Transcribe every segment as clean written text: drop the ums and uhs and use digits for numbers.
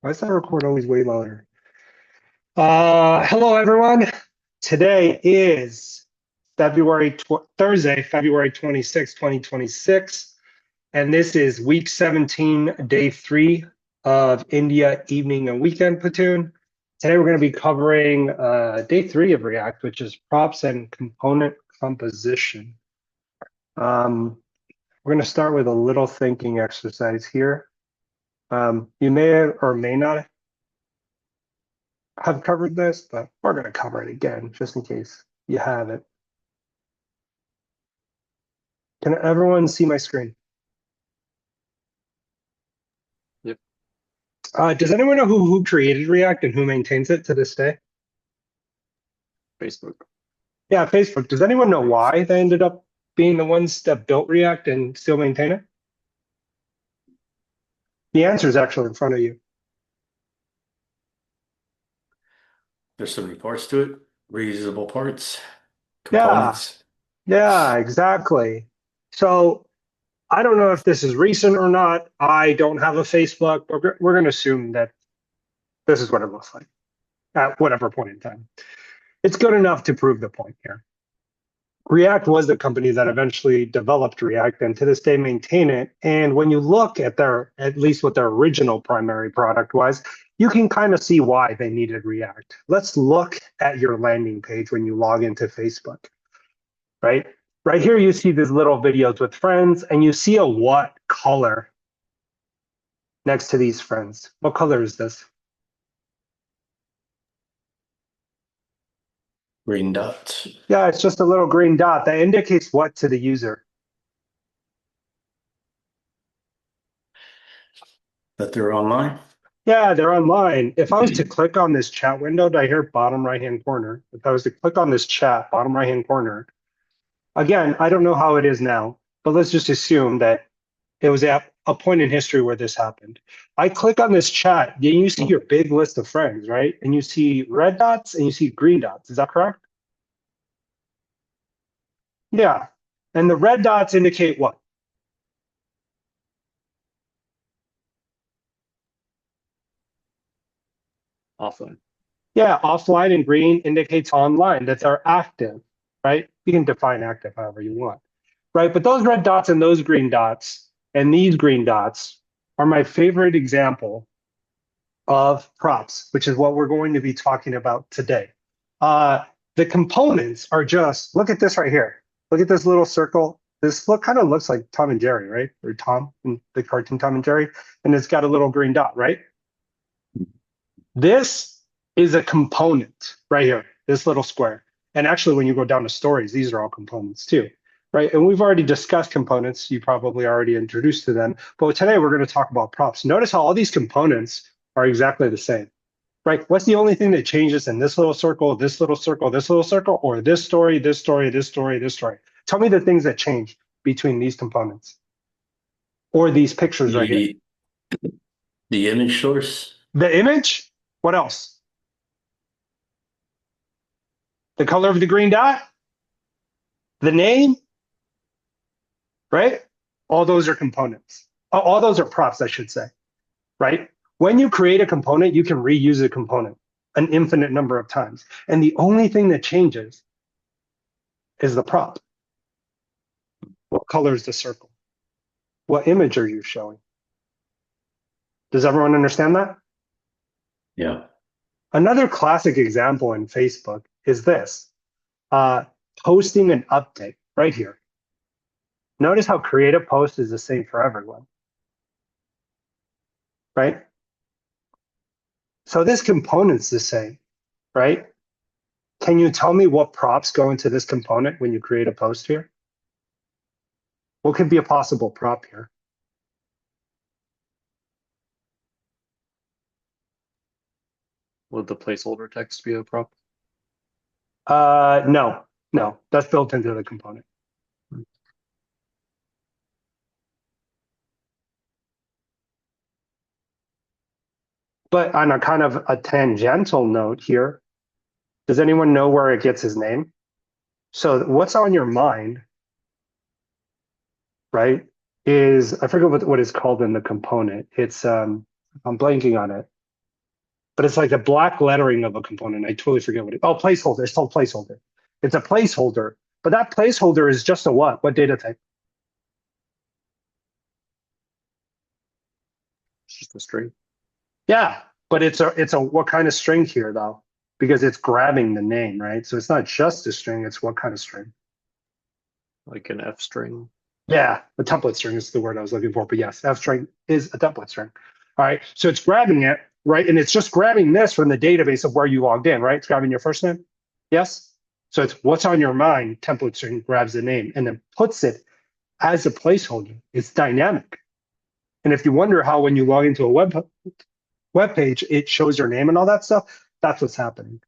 Why is that record always way louder? Hello everyone. Today is Thursday, February 26, 2026, and this is week 17, day 3 of India evening and weekend platoon. Today we're going to be covering day 3 of React, which is props and component composition. We're going to start with a little thinking exercise here. You may or may not have covered this, but we're going to cover it again just in case you haven't. Can everyone see my screen? Yep. Does anyone know who created React and who maintains it to this day? Facebook. Yeah, Facebook. Does anyone know why they ended up being the ones that built React and still maintain it? The answer is actually in front of you. There's so many parts to it. Reusable parts, Yeah, components. yeah, exactly. So I don't know if this is recent or not. I don't have a Facebook, but we're going to assume that this is what it looks like at whatever point in time. It's good enough to prove the point here. React was the company that eventually developed React and to this day maintain it. And when you look at at least what their original primary product was, you can kind of see why they needed React. Let's look at your landing page when you log into Facebook, right? Right here, you see these little videos with friends and you see a what color next to these friends. What color is this? Green dots. Yeah, it's just a little green dot that indicates what to the user? That they're online. Yeah, they're online. If I was to click on this chat window, do I hear bottom right-hand corner? If I was to click on this chat, bottom right-hand corner, again, I don't know how it is now, but let's just assume that it was at a point in history where this happened. I click on this chat, then you see your big list of friends, right? And you see red dots and you see green dots. Is that correct? Yeah. And the red dots indicate what? Offline. Yeah, offline, and green indicates online, that they're active, right? You can define active however you want, right? But those red dots and those green dots and these green dots are my favorite example of props, which is what we're going to be talking about today. The components are just, look at this right here. Look at this little circle. This kind of looks like Tom and Jerry, right? Or Tom in the cartoon Tom and Jerry. And it's got a little green dot, right? This is a component right here, this little square. And actually, when you go down to stories, these are all components too, right? And we've already discussed components. You probably already introduced to them. But today we're going to talk about props. Notice how all these components are exactly the same, right? What's the only thing that changes in this little circle, this little circle, this little circle, or this story, this story, this story, this story? Tell me the things that change between these components or these pictures right here. The image source. The image, what else? The color of the green dot, the name, right? All those are components. All those are props, I should say, right? When you create a component, you can reuse a component an infinite number of times. And the only thing that changes is the prop. What color is the circle? What image are you showing? Does everyone understand that? Yeah. Another classic example in Facebook is this, posting an update right here. Notice how creative post is the same for everyone, right? So this component's the same, right? Can you tell me what props go into this component when you create a post here? What could be a possible prop here? Would the placeholder text be a prop? No, that's built into the component. But on a kind of a tangential note here, does anyone know where it gets his name? So what's on your mind, right, is, I forget what it's called in the component. It's, I'm blanking on it. but it's like the black lettering of a component. I totally forget what oh, placeholder. It's called placeholder. It's a placeholder, but that placeholder is just a what? What data type? It's just a string. Yeah, but it's a what kind of string here though? Because it's grabbing the name, right? So it's not just a string, it's what kind of string? Like an F string. Yeah, a template string is the word I was looking for, but yes, F string is a template string. All right, so it's grabbing it, right? And it's just grabbing this from the database of where you logged in, right? It's grabbing your first name. Yes. So it's what's on your mind, template string grabs the name and then puts it as a placeholder. It's dynamic. And if you wonder how when you log into a web page, it shows your name and all that stuff, that's what's happening.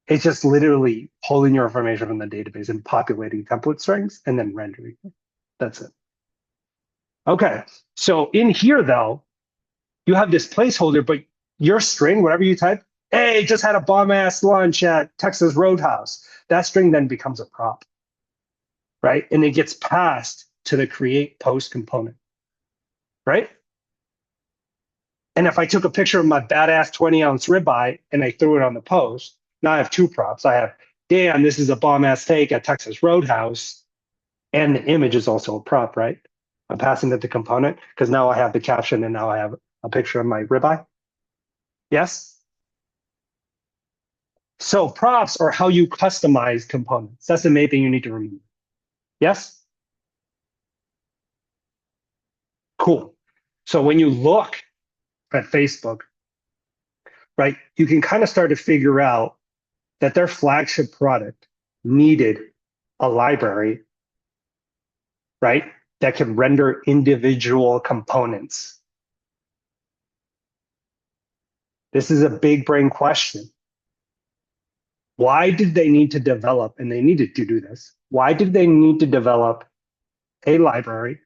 It's just literally pulling your information from the database and populating template strings and then rendering it. That's it. Okay, so in here though, you have this placeholder, but your string, whatever you type, hey, just had a bomb ass lunch at Texas Roadhouse. That string then becomes a prop, right? And it gets passed to the create post component, right? And if I took a picture of my badass 20-ounce ribeye and I threw it on the post, now I have two props. I have, damn, this is a bomb ass steak at Texas Roadhouse. And the image is also a prop, right? I'm passing it the component because now I have the caption and now I have a picture of my ribeye. Yes? So props are how you customize components. That's the main thing you need to remember. Yes? Cool. So when you look at Facebook, right, you can kind of start to figure out that their flagship product needed a library, right, that can render individual components. This is a big brain question. Why did they need to develop, and they needed to do this, why did they need to develop a library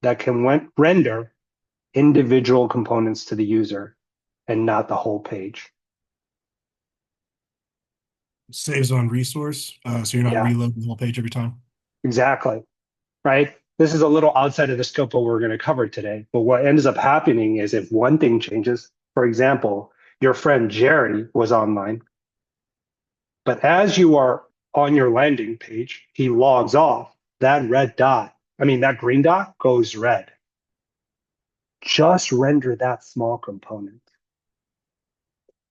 that can render individual components to the user and not the whole page? Saves on resource, so you're not Yeah. reloading the whole page every time. Exactly, right? This is a little outside of the scope of what we're going to cover today. But what ends up happening is if one thing changes, for example, your friend Jerry was online, but as you are on your landing page, he logs off, that green dot goes red. Just render that small component.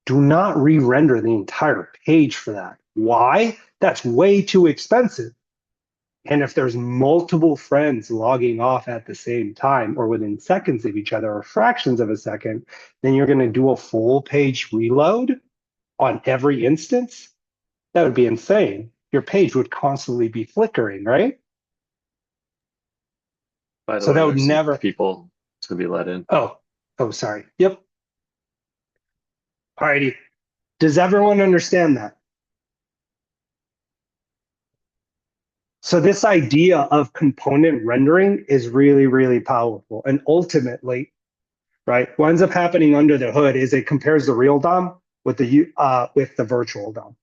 Do not re-render the entire page for that. Why? That's way too expensive. And if there's multiple friends logging off at the same time or within seconds of each other or fractions of a second, then you're going to do a full page reload on every instance. That would be insane. Your page would constantly be flickering, right? By the So way, that would there's some never- people to be let in. Oh, sorry. Yep. Alrighty. Does everyone understand that? So this idea of component rendering is really, really powerful. And ultimately, right, what ends up happening under the hood is it compares the real DOM with the virtual DOM.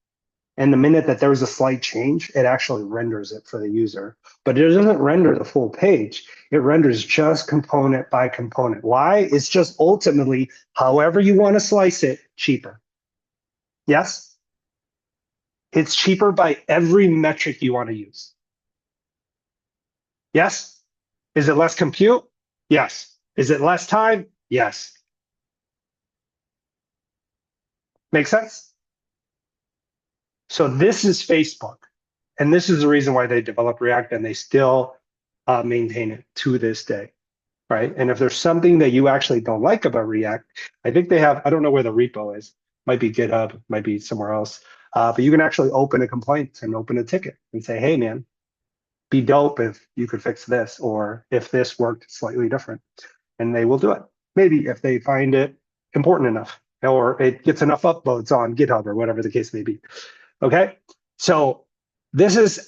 And the minute that there's a slight change, it actually renders it for the user. But it doesn't render the full page. It renders just component by component. Why? It's just ultimately, however you want to slice it, cheaper. Yes? It's cheaper by every metric you want to use. Yes? Is it less compute? Yes. Is it less time? Yes. Make sense? So this is Facebook. And this is the reason why they developed React and they still maintain it to this day, right? And if there's something that you actually don't like about React, I think they have, I don't know where the repo is, might be GitHub, might be somewhere else, but you can actually open a complaint and open a ticket and say, hey man, be dope if you could fix this, or if this worked slightly different, and they will do it. Maybe if they find it important enough, or it gets enough upvotes on GitHub or whatever the case may be. Okay, so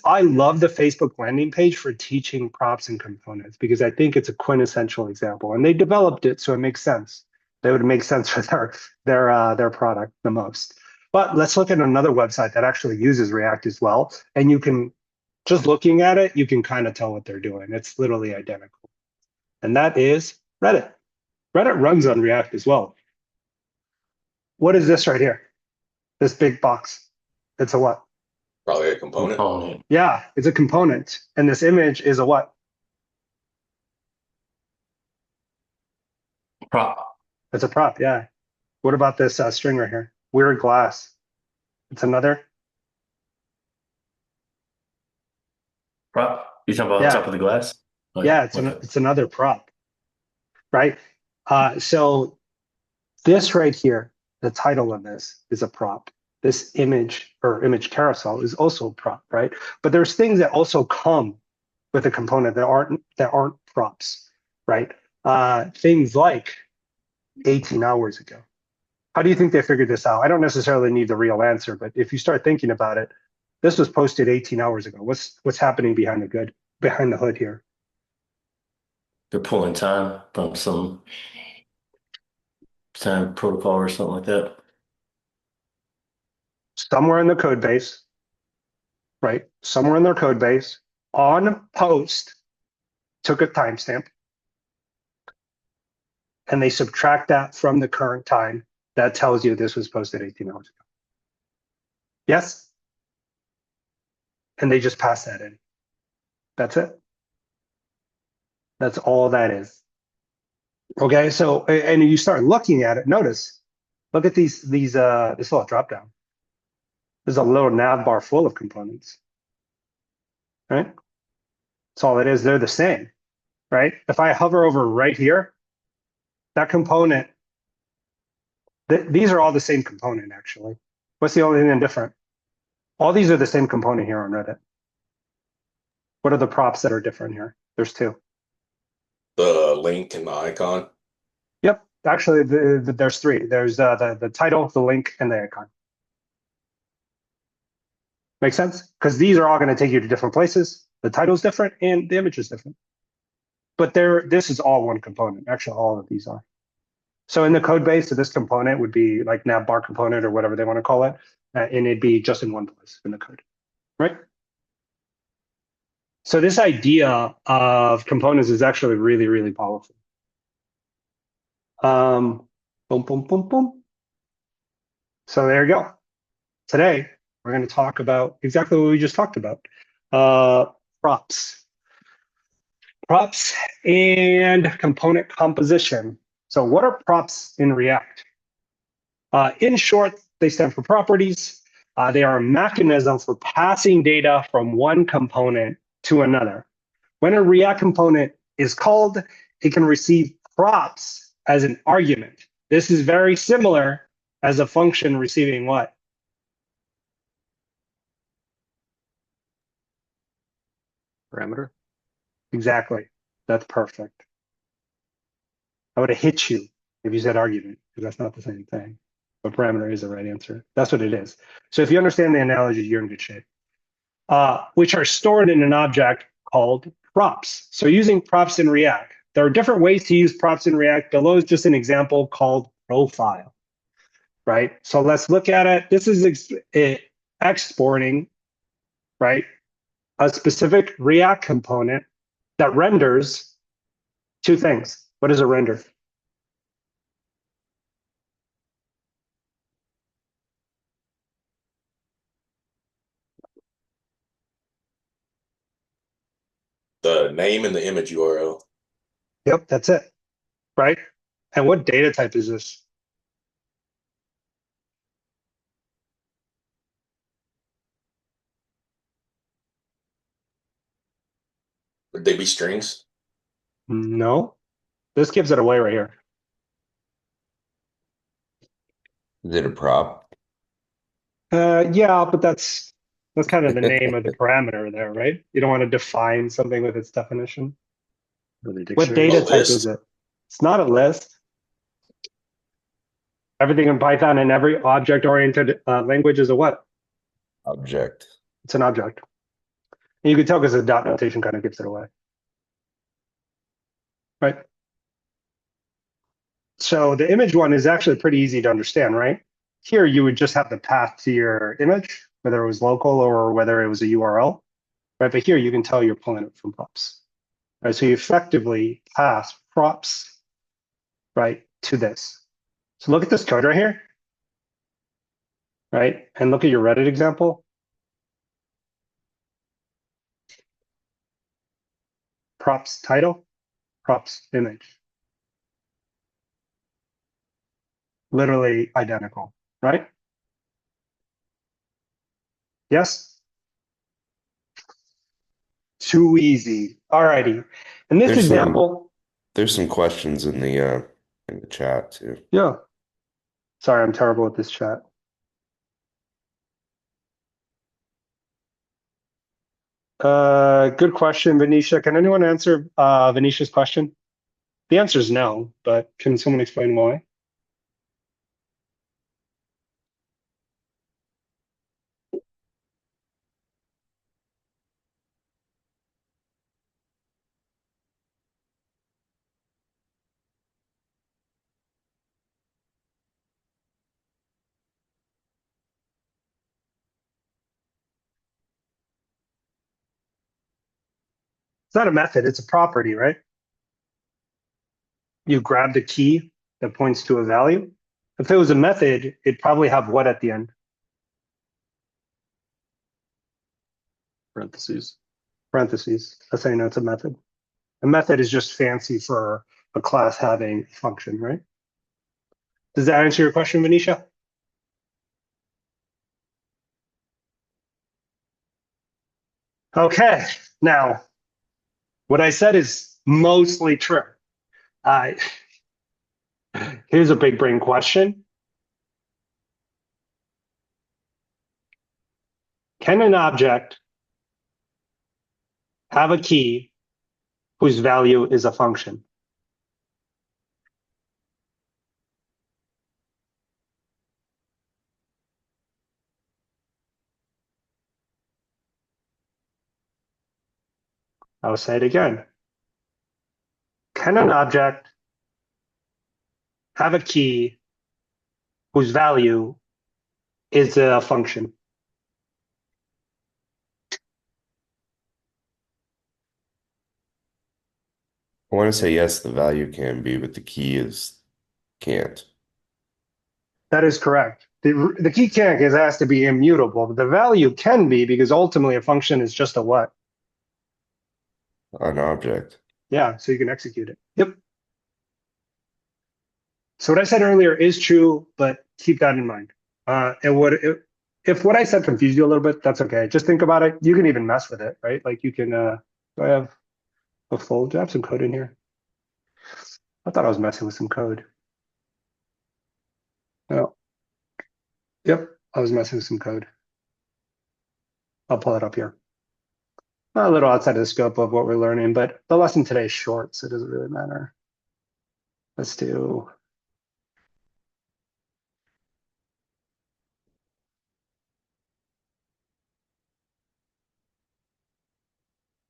I love the Facebook landing page for teaching props and components because I think it's a quintessential example, and they developed it so it makes sense. That would make sense for their product the most. But let's look at another website that actually uses React as well, and you can, just looking at it, you can kind of tell what they're doing. It's literally identical, and that is Reddit. Reddit runs on React as well. what is this right here? This big box. It's a what? Probably a component. Component. Yeah, it's a component. And this image is a what? Prop. It's a prop, yeah. What about this string right here? Weird glass. It's another. Prop. You talking about Yeah. on top of the glass? Oh, Yeah, okay. it's another prop, right? So this right here, the title of this is a prop. This image or image carousel is also a prop, right? But there's things that also come with a component that aren't props, right? Things like 18 hours ago. How do you think they figured this out? I don't necessarily need the real answer, but if you start thinking about it, this was posted 18 hours ago. What's happening behind the hood here? They're pulling time from some time protocol or something like that. Somewhere in the code base, right? Somewhere in their code base, on post, took a timestamp, and they subtract that from the current time. That tells you this was posted 18 hours ago. Yes? And they just pass that in. That's it. That's all that is. Okay, so, and you start looking at it, notice, look at this little drop down. There's a little nav bar full of components, right? That's all it is. They're the same, right? If I hover over right here, that component, these are all the same component, actually. What's the only thing different? All these are the same component here on Reddit. What are the props that are different here? There's two. The link and the icon. Yep, actually, there's three. There's the title, the link, and the icon. Make sense? Because these are all going to take you to different places. The title's different and the image is different. But this is all one component. Actually, all of these are. So in the code base of this component would be like navbar component or whatever they want to call it. And it'd be just in one place in the code, right? So this idea of components is actually really, really powerful. Boom, boom, boom, boom. So there you go. Today, we're going to talk about exactly what we just talked about. Props. Props and component composition. So what are props in React? In short, they stand for properties. They are a mechanism for passing data from one component to another. When a React component is called, it can receive props as an argument. This is very similar as a function receiving what? Parameter. Exactly. That's perfect. I would have hit you if you said argument, because that's not the same thing. But parameter is the right answer. That's what it is. So if you understand the analogy, you're in good shape. Which are stored in an object called props. So using props in React, there are different ways to use props in React. Below is just an example called profile, right? So let's look at it. This is exporting, right, a specific React component that renders two things. What does it render? The name and the image URL. Yep, that's it, right? And what data type is this? Would they be strings? No, this gives it away right here. Is it a prop? Yeah, but that's kind of the name of the parameter there, right? You don't want to define something with its definition. Or the What dictionary. data A type list. is it? It's not a list. Everything in Python and every object-oriented language is a what? Object. It's an object. And you can tell because the dot notation kind of gives it away. Right? So the image one is actually pretty easy to understand, right? Here you would just have the path to your image, whether it was local or whether it was a URL, right? But here you can tell you're pulling it from props, right? So you effectively pass props, right, to this. So look at this code right here. right? And look at your Reddit example. Props title, props image. Literally identical, right? Yes? Too easy. Alrighty. In this There's some- example, There's some questions in the chat too. yeah. Sorry, I'm terrible at this chat. Good question, Venetia. Can anyone answer Venetia's question? The answer is no, but can someone explain why? It's not a method, it's a property, right? You grabbed a key that points to a value. If it was a method, it'd probably have what at the end? Parentheses. Parentheses. That's how you know it's a method. A method is just fancy for a class having a function, right? Does that answer your question, Venetia? Okay, now what I said is mostly true. Here's a big brain question. Can an object have a key whose value is a function? I'll say it again. Can an object have a key whose value is a function? I want to say yes, the value can be, but the key is can't. That is correct. The key can't because it has to be immutable, but the value can be because ultimately a function is just a what? An object. Yeah, so you can execute it. Yep. So what I said earlier is true, but keep that in mind. If what I said confused you a little bit, that's okay. Just think about it. You can even mess with it, right? Like you can, do I have a full, do I have some code in here? I thought I was messing with some code. No. Yep, I was messing with some code. I'll pull it up here. A little outside of the scope of what we're learning, but the lesson today is short, so it doesn't really matter. Let's do.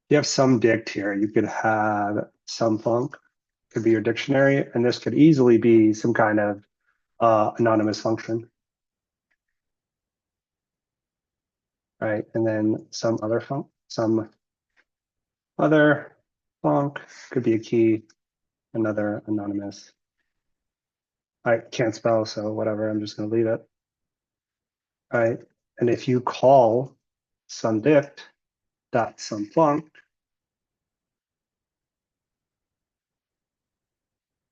You have some dict here. You could have some func, could be your dictionary, and this could easily be some kind of anonymous function. Right, and then some other func, some other func could be a key, another anonymous. I can't spell, so whatever, I'm just gonna leave it. All right, and if you call some dict dot some func,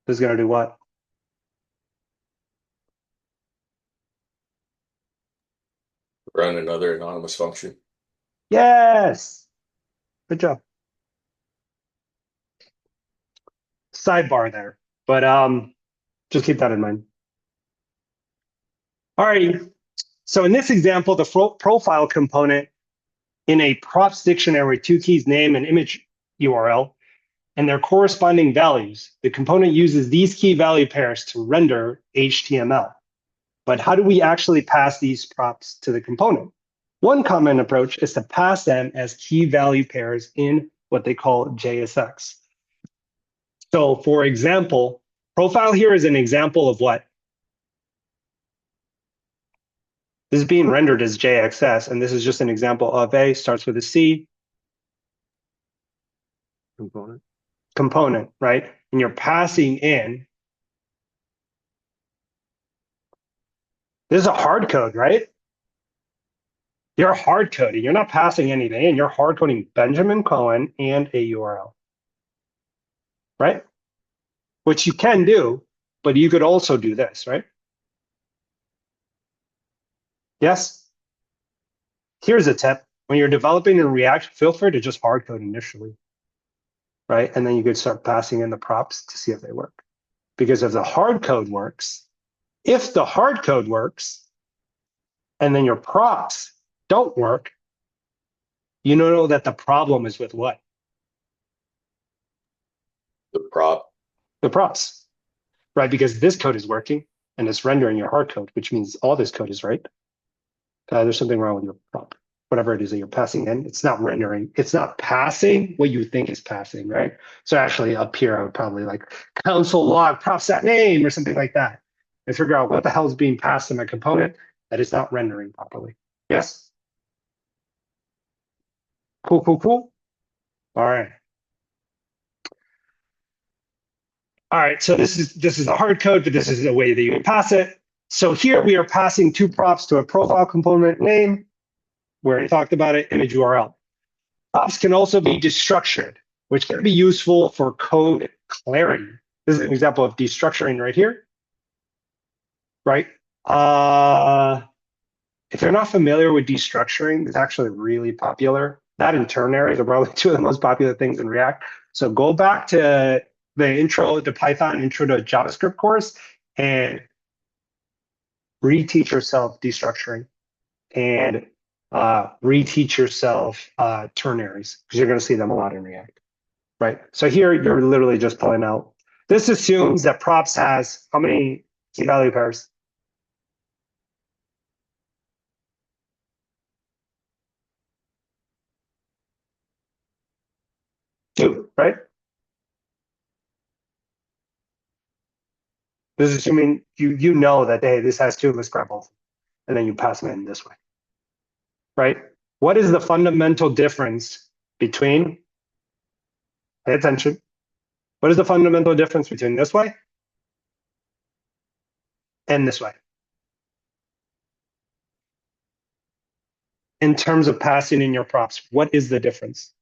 this is gonna do what? Run another anonymous function. Yes, good job. Sidebar there, but just keep that in mind. All right, so in this example, the profile component in a props dictionary, two keys, name and image URL, and their corresponding values. The component uses these key value pairs to render HTML. But how do we actually pass these props to the component? One common approach is to pass them as key value pairs in what they call JSX. So for example, profile here is an example of what? This is being rendered as JXS, and this is just an example of A, starts with a C. Component, right? And you're passing in. This is a hard code, right? You're hard coding. You're not passing anything in. You're hard coding Benjamin Cohen and a URL, right? Which you can do, but you could also do this, right? Yes. Here's a tip. When you're developing in React, feel free to just hard code initially, right? And then you could start passing in the props to see if they work. Because if the hard code works, and then your props don't work, you know that the problem is with what? The prop. The props, right? Because this code is working and it's rendering your hard code, which means all this code is right. There's something wrong with your prop. Whatever it is that you're passing in, it's not rendering. It's not passing what you think is passing, right? So actually up here, I would probably like console log props that name or something like that and figure out what the hell is being passed in my component that is not rendering properly. Yes? Cool, cool, cool. All right. All right, so this is the hard code, but this is the way that you can pass it. So here we are passing two props to a profile component name. We already talked about it, image URL. Props can also be destructured, which can be useful for code clarity. This is an example of destructuring right here, right? If you're not familiar with destructuring, it's actually really popular. That and ternaries are probably two of the most popular things in React. So go back to the intro to Python, intro to JavaScript course, and reteach yourself destructuring and reteach yourself ternaries, because you're going to see them a lot in React, right? So here you're literally just pulling out. This assumes that props has how many key value pairs? Two, right? This is assuming you know that, hey, this has two, let's grab both. And then you pass them in this way, right? What is the fundamental difference between, pay attention, what is the fundamental difference between this way and this way? In terms of passing in your props, what is the difference?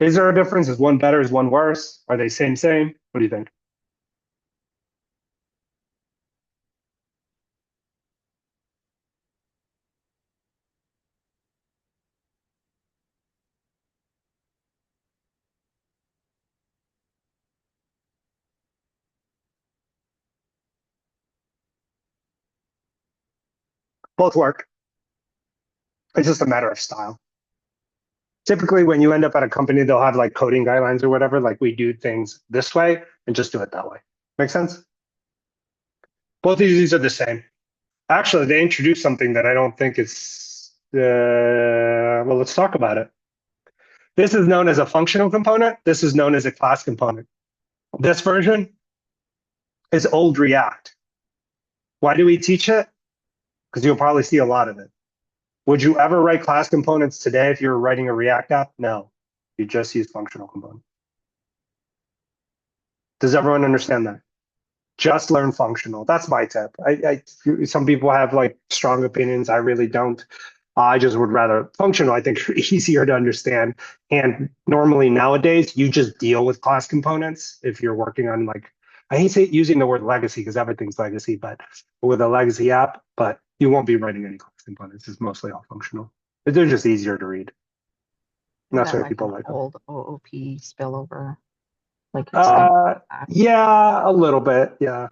Is there a difference? Is one better? Is one worse? Are they same? What do you think? Both work. It's just a matter of style. Typically, when you end up at a company, they'll have like coding guidelines or whatever, like we do things this way and just do it that way. Make sense? Both of these are the same. Actually, they introduced something that I don't think is, well, let's talk about it. This is known as a functional component. This is known as a class component. This version is old React. Why do we teach it? Because you'll probably see a lot of it. Would you ever write class components today if you were writing a React app? No, you just use functional components. Does everyone understand that? Just learn functional. That's my tip. Some people have like strong opinions. I really don't. I just would rather functional. I think easier to understand. And normally nowadays, you just deal with class components if you're working on like, I hate using the word legacy because everything's legacy, but with a legacy app, but you won't be writing any class components. It's mostly all functional. They're just easier to read. And that's That why people an like them. old OOP spillover. Like Yeah, a little bit. Yeah.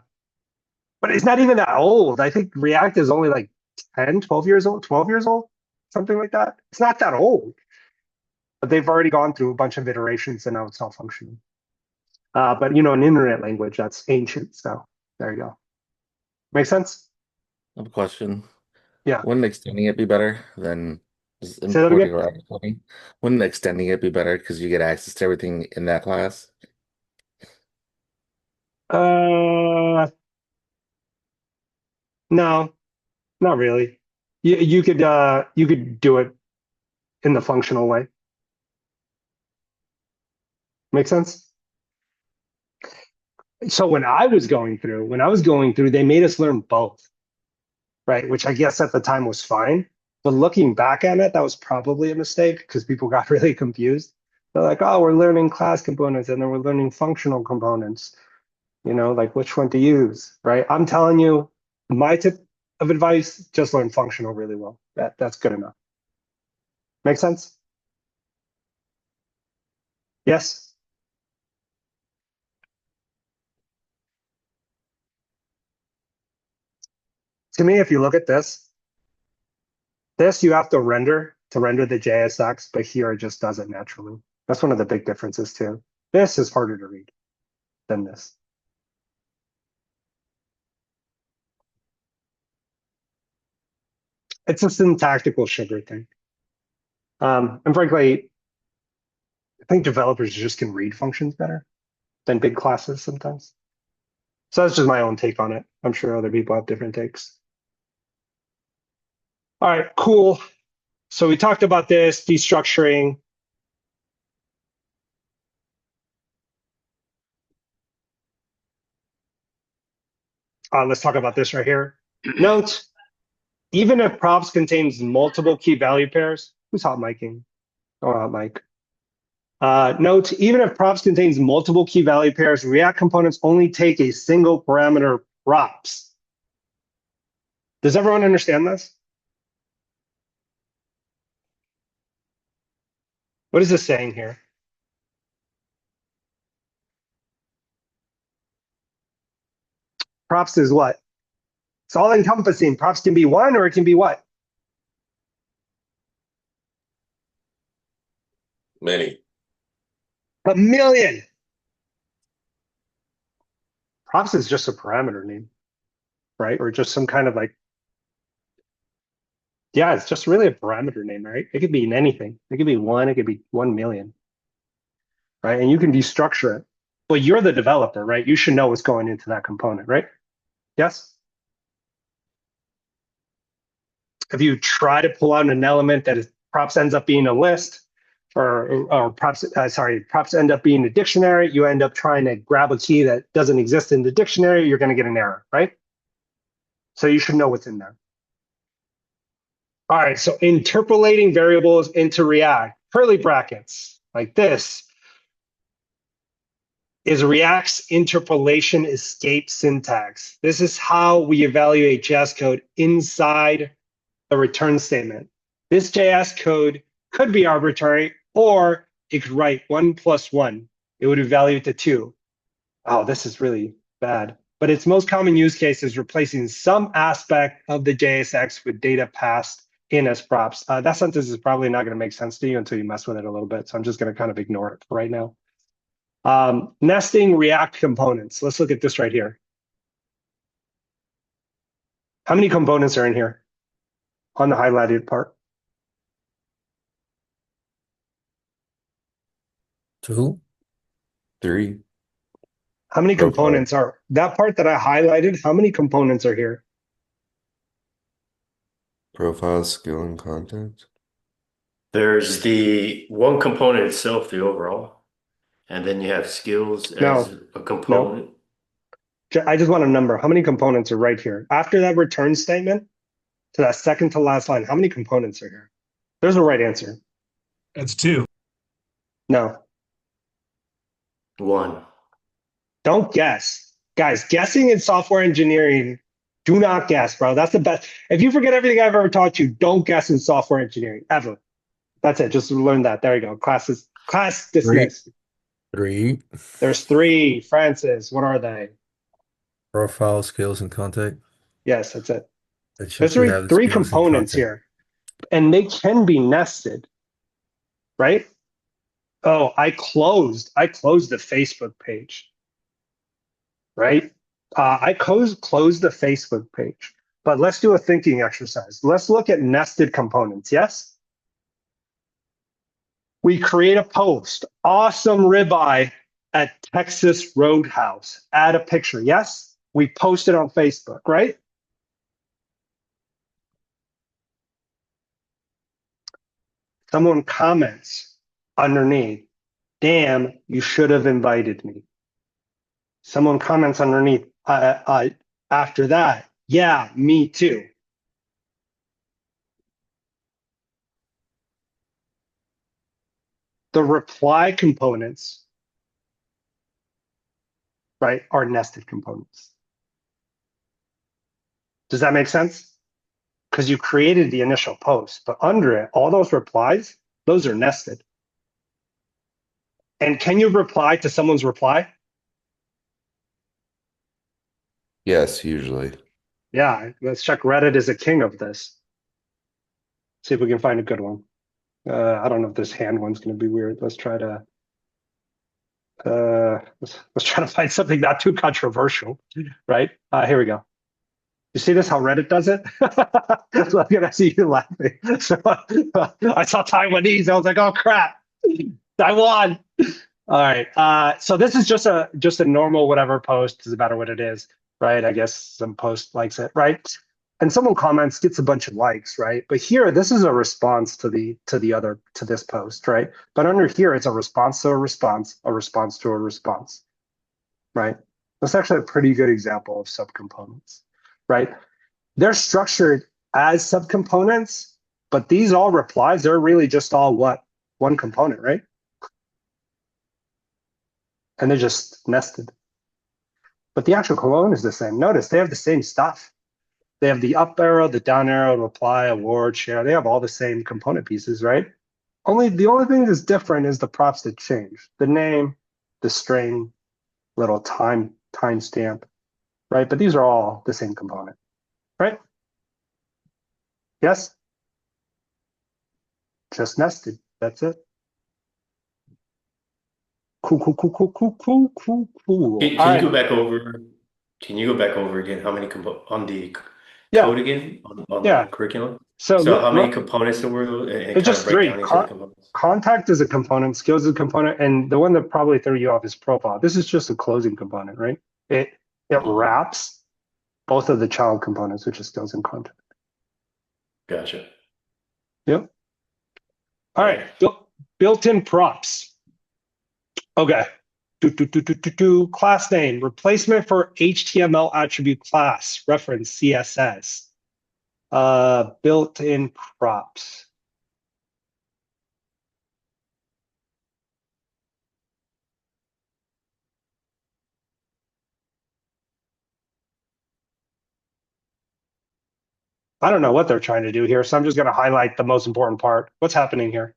But it's not even that old. I think React is only like 10, 12 years old, 12 years old, something like that. It's not that old. But they've already gone through a bunch of iterations and now it's all functional. But you know, an internet language, that's ancient. So there you go. Make sense? I have a question. Yeah. Wouldn't extending it be better than just Say that again? importing or exporting? Wouldn't extending it be better because you get access to everything in that class? No, not really. You could do it in the functional way. Make sense? So when I was going through, they made us learn both, right? Which I guess at the time was fine. But looking back at it, that was probably a mistake because people got really confused. They're like, oh, we're learning class components and then we're learning functional components, like which one to use, right? I'm telling you, my tip of advice, just learn functional really well. That's good enough. Make sense? Yes? To me, if you look at this you have to render the JSX, but here it just does it naturally. That's one of the big differences too. This is harder to read than this. It's a syntactical sugar thing. And frankly, I think developers just can read functions better than big classes sometimes. So that's just my own take on it. I'm sure other people have different takes. All right, cool. So we talked about this, destructuring. Let's talk about this right here. Note, even if props contains multiple key value pairs, who's hot miking? Oh, hot mic. Note, even if props contains multiple key value pairs, React components only take a single parameter props. Does everyone understand this? What is this saying here? Props is what? It's all encompassing. Props can be one or it can be what? Many. A million. Props is just a parameter name, right? Or just some kind of like, yeah, it's just really a parameter name, right? It could be in anything. It could be one, it could be 1 million, right? And you can destructure it. Well, you're the developer, right? You should know what's going into that component, right? Yes? If you try to pull out an element that is props ends up being a list, or props end up being a dictionary, you end up trying to grab a key that doesn't exist in the dictionary, you're going to get an error, right? So you should know what's in there. All right, so interpolating variables into React, curly brackets like this is React's interpolation escape syntax. This is how we evaluate JS code inside the return statement. This JS code could be arbitrary, or it could write 1 + 1. It would evaluate the 2. Oh, this is really bad. But its most common use case is replacing some aspect of the JSX with data passed in as props. That sentence is probably not going to make sense to you until you mess with it a little bit. So I'm just going to kind of ignore it for right now. Nesting React components. Let's look at this right here. How many components are in here on the highlighted part? 2. 3. How many Profile. components are that part that I highlighted? How many components are here? Profile, skill, and content. There's the one component itself, the overall, and then you have skills as a component. I just want a number. How many components are right here? After that return statement, to that second to last line, how many components are here? There's a right answer. It's 2. No. 1. Don't guess. Guys, guessing in software engineering, do not guess, bro. That's the best. If you forget everything I've ever taught you, don't guess in software engineering, ever. That's it. Just learn that. There you go. Class dismissed. 3. There's 3. Francis, what are they? Profile, skills, and content. Yes, that's it. It's There's just we have three skills and components content. here, and they can be nested, right? Oh, I closed the Facebook page, right? I closed the Facebook page, but let's do a thinking exercise. Let's look at nested components, yes? We create a post, awesome ribeye at Texas Roadhouse. Add a picture, yes? We post it on Facebook, right? Someone comments underneath, damn, you should have invited me. Someone comments underneath after that, yeah, me too. the reply components, right, are nested components. Does that make sense? Because you created the initial post, but under it, all those replies, those are nested. And can you reply to someone's reply? Yes, usually. Yeah, let's check. Reddit is a king of this. See if we can find a good one. I don't know if this hand one's going to be weird. Let's try to let's try to find something not too controversial, right? Here we go. You see this? How Reddit does it? Look at I see you laughing. So, I saw Taiwanese. I was like, oh crap, Taiwan. All right. So this is just a normal whatever post. Doesn't matter what it is, right? I guess some post likes it, right? And someone comments, gets a bunch of likes, right? But here, this is a response to this post, right? But under here, it's a response to a response, a response to a response, right? That's actually a pretty good example of subcomponents, right? They're structured as subcomponents, but these all replies, they're really just all what? One component, right? And they're just nested. But the actual component is the same. Notice they have the same stuff. They have the up arrow, the down arrow, reply, award, share. They have all the same component pieces, right? The only thing that's different is the props that change. The name, the string, little timestamp, right? But these are all the same component, right? Yes? Just nested. That's it. Cool. Can All you right. go back over? Can you go back over again? How many on the Yeah. code again on Yeah. the curriculum? So how many components there were, and it's kind of just break three. down each of the components? Contact is a component, skills is a component, and the one that probably threw you off is profile. This is just a closing component, right? It wraps both of the child components, which is skills and contact. Gotcha. Yep. All right. Built-in props. Okay. Class name, replacement for HTML attribute class, reference CSS. Built-in props. I don't know what they're trying to do here, so I'm just going to highlight the most important part. What's happening here?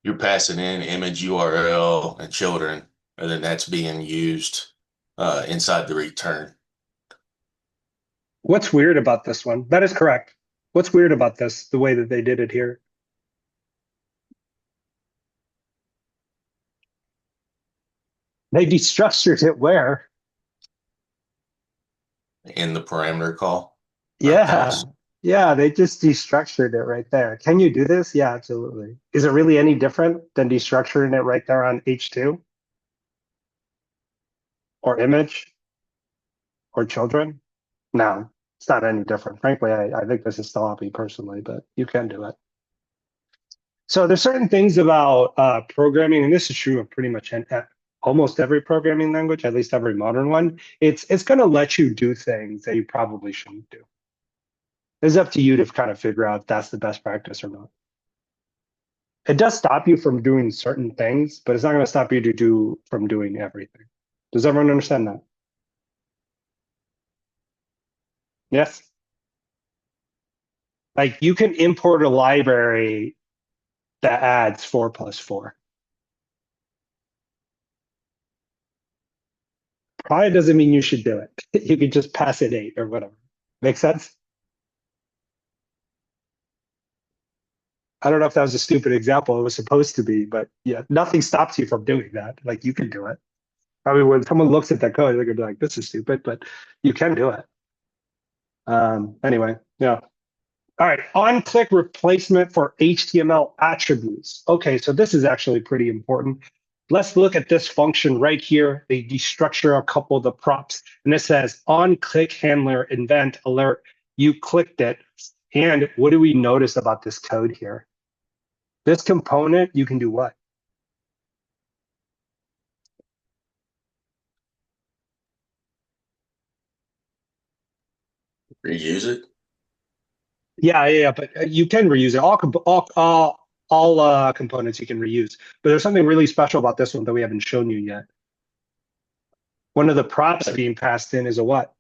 You're passing in image URL and children, and then that's being used inside the return. What's weird about this one? That is correct. What's weird about this, the way that they did it here? They destructured it where? In the parameter call. Yeah. Yeah, they just destructured it right there. Can you do this? Yeah, absolutely. Is it really any different than destructuring it right there on H2? Or image? Or children? No, it's not any different. Frankly, I think this is sloppy personally, but you can do it. So there's certain things about programming, and this is true of pretty much almost every programming language, at least every modern one. It's going to let you do things that you probably shouldn't do. It's up to you to kind of figure out if that's the best practice or not. It does stop you from doing certain things, but it's not going to stop you from doing everything. Does everyone understand that? Yes? Like you can import a library that adds 4 plus 4. Probably doesn't mean you should do it. You could just pass it 8 or whatever. Make sense? I don't know if that was a stupid example. It was supposed to be, but yeah, nothing stops you from doing that. Like you can do it. Probably when someone looks at that code, they're gonna be like, "This is stupid," but you can do it. Anyway, yeah. All right, on-click replacement for HTML attributes. Okay, so this is actually pretty important. Let's look at this function right here. They destructure a couple of the props, and it says on-click handler event alert. You clicked it, and what do we notice about this code here? This component, you can do what? Reuse it. Yeah, but you can reuse it. All components you can reuse. But there's something really special about this one that we haven't shown you yet. One of the props being passed in is a what?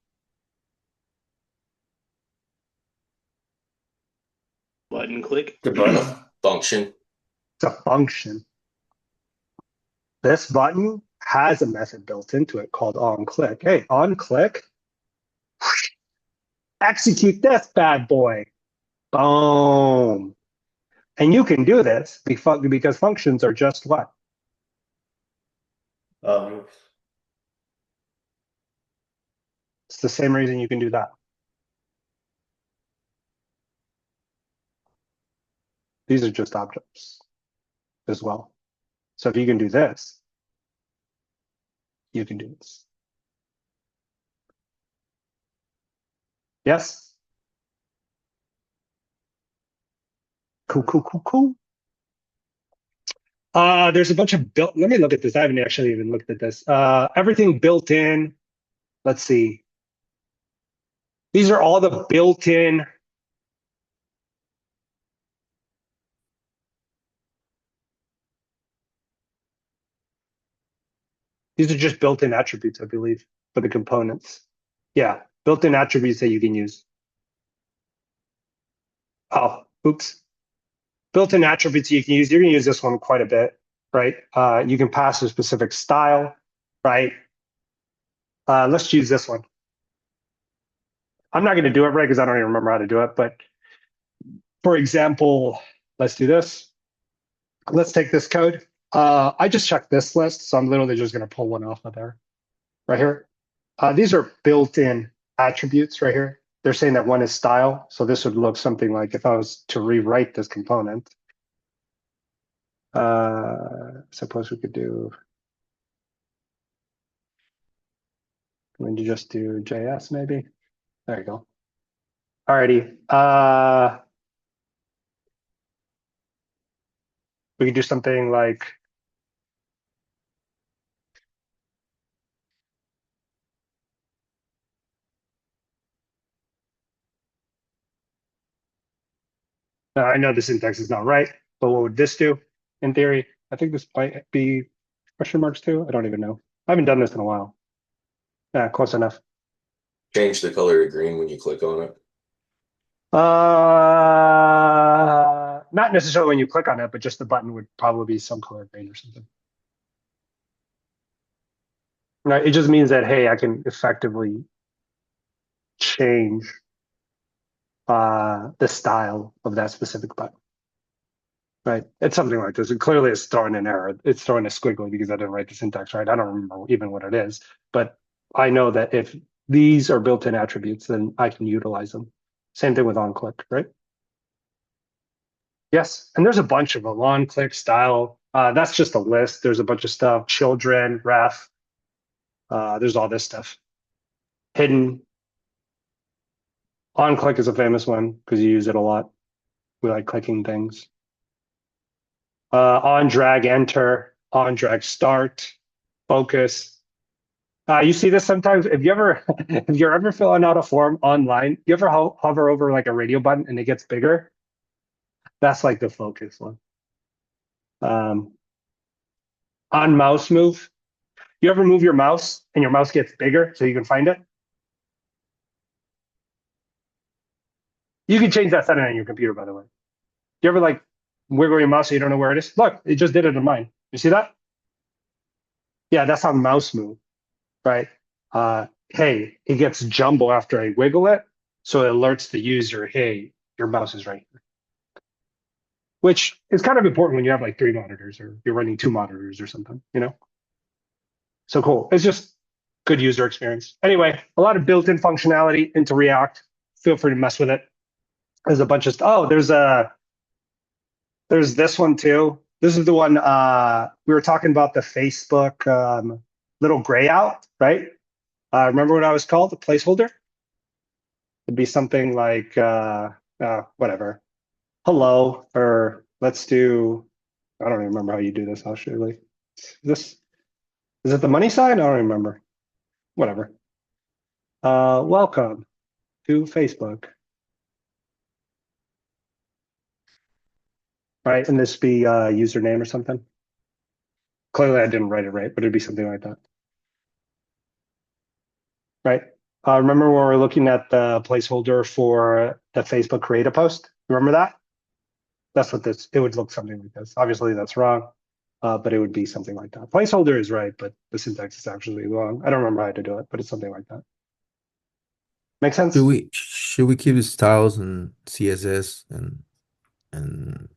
Button click. The button function. It's a function. This button has a method built into it called onClick. Hey, onClick, execute this bad boy. Boom. And you can do this because functions are just what? It's the same reason you can do that. These are just objects as well. So if you can do this, you can do this. Yes? Cool. There's a bunch of built, let me look at this. I haven't actually even looked at this. Everything built in. Let's see. These are all the built-in. These are just built-in attributes, I believe, for the components. Yeah, built-in attributes that you can use. Oh, oops. Built-in attributes you can use. You're going to use this one quite a bit, right? You can pass a specific style, right? Let's use this one. I'm not going to do it right because I don't even remember how to do it. But for example, let's do this. Let's take this code. I just checked this list, so I'm literally just going to pull one off of there, right here. These are built-in attributes right here. They're saying that one is style. So this would look something like if I was to rewrite this component. Suppose we could do, when you just do JS maybe. There you go. Alrighty. We could do something like, I know the syntax is not right, but what would this do in theory? I think this might be question marks too. I don't even know. I haven't done this in a while. Yeah, close enough. Change the color to green when you click on it. Not necessarily when you click on it, but just the button would probably be some color green or something. Right, it just means that, hey, I can effectively change the style of that specific button. Right, it's something like this. It clearly is throwing an error. It's throwing a squiggly because I didn't write the syntax right. I don't remember even what it is, but I know that if these are built-in attributes, then I can utilize them. Same thing with onClick, right? Yes, and there's a bunch of them. OnClick, style. That's just a list. There's a bunch of stuff. Children, ref. There's all this stuff. Hidden. OnClick is a famous one because you use it a lot. We like clicking things. On drag enter, on drag start, focus. You see this sometimes. If you're ever filling out a form online, you ever hover over like a radio button and it gets bigger? That's like the focus one. On mouse move. You ever move your mouse and your mouse gets bigger so you can find it? You can change that setting on your computer, by the way. You ever like wiggle your mouse so you don't know where it is? Look, it just did it on mine. You see that? Yeah, that's on mouse move, right? Hey, it gets jumbo after I wiggle it, so it alerts the user, hey, your mouse is right here. Which is kind of important when you have like 3 monitors or you're running 2 monitors or something, you know? So cool. It's just good user experience. Anyway, a lot of built-in functionality into React. Feel free to mess with it. There's a bunch of there's this one too. This is the one we were talking about, the Facebook little gray out, right? Remember what I was called? The placeholder? It'd be something like whatever. Hello, or let's do, I don't remember how you do this actually. Is it the money sign? I don't remember. Whatever. Welcome to Facebook. Right, and this be username or something. Clearly I didn't write it right, but it'd be something like that. Right. Remember when we were looking at the placeholder for the Facebook create a post? Remember that? That's what it would look something like this. Obviously that's wrong, but it would be something like that. Placeholder is right, but the syntax is actually wrong. I don't remember how to do it, but it's something like that. Make sense? Should we keep the styles and CSS and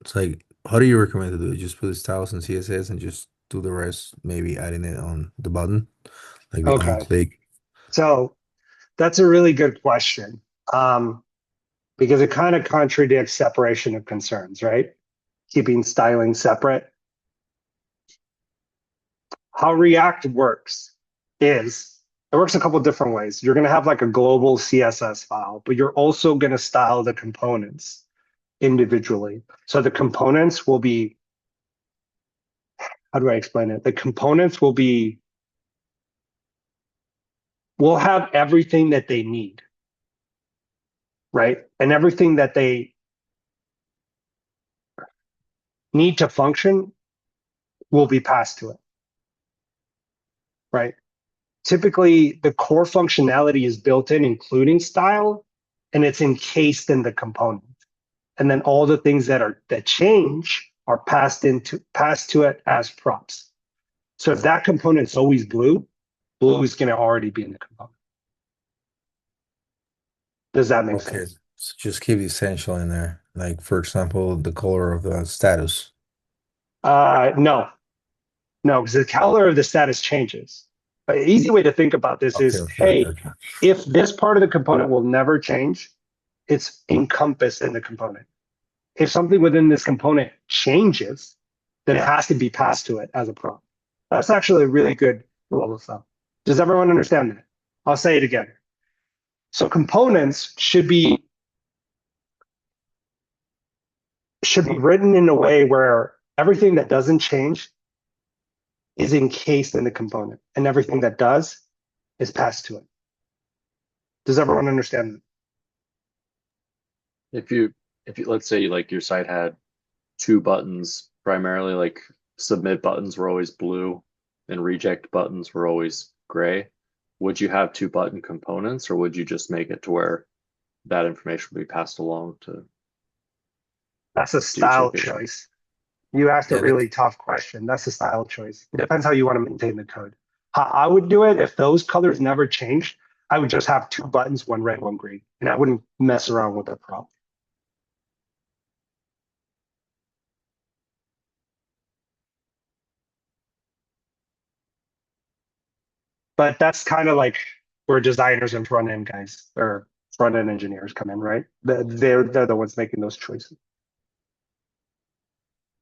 it's like, how do you recommend to do it? Just put the styles and CSS and just do the rest, maybe adding it on the button, like the Okay. on click. So that's a really good question, because it kind of contradicts separation of concerns, right? Keeping styling separate. How React works is, it works a couple different ways. You're going to have like a global CSS file, but you're also going to style the components individually. So the components will be, how do I explain it? The components will have everything that they need, right? And everything that they need to function will be passed to it, right? Typically, the core functionality is built in, including style, and it's encased in the component. And then all the things that change are passed to it as props. So if that component's always blue is going to already be in the component. Does that make Okay, sense? so just keep the essential in there. Like, for example, the color of the status. No, because the color of the status changes. An easy way to think about this is, Okay. if this part of the component will never change, it's encompassed in the component. If something within this component changes, then it has to be passed to it as a prompt. That's actually a really good rule of thumb. Does everyone understand that? I'll say it again. So components should be written in a way where everything that doesn't change is encased in the component, and everything that does is passed to it. Does everyone understand that? If you let's say like your site had two buttons primarily, like submit buttons were always blue and reject buttons were always gray, would you have two button components, or would you just make it to where that information would be passed along to? That's a style check it. choice. You asked a Yeah, really tough question. That's a style choice. It depends how you want to maintain the code. How I would do it, if those colors never changed, I would just have two buttons, one red, one green, and I wouldn't mess around with that problem. But that's kind of like where designers and front end guys or front end engineers come in, right? They're the ones making those choices.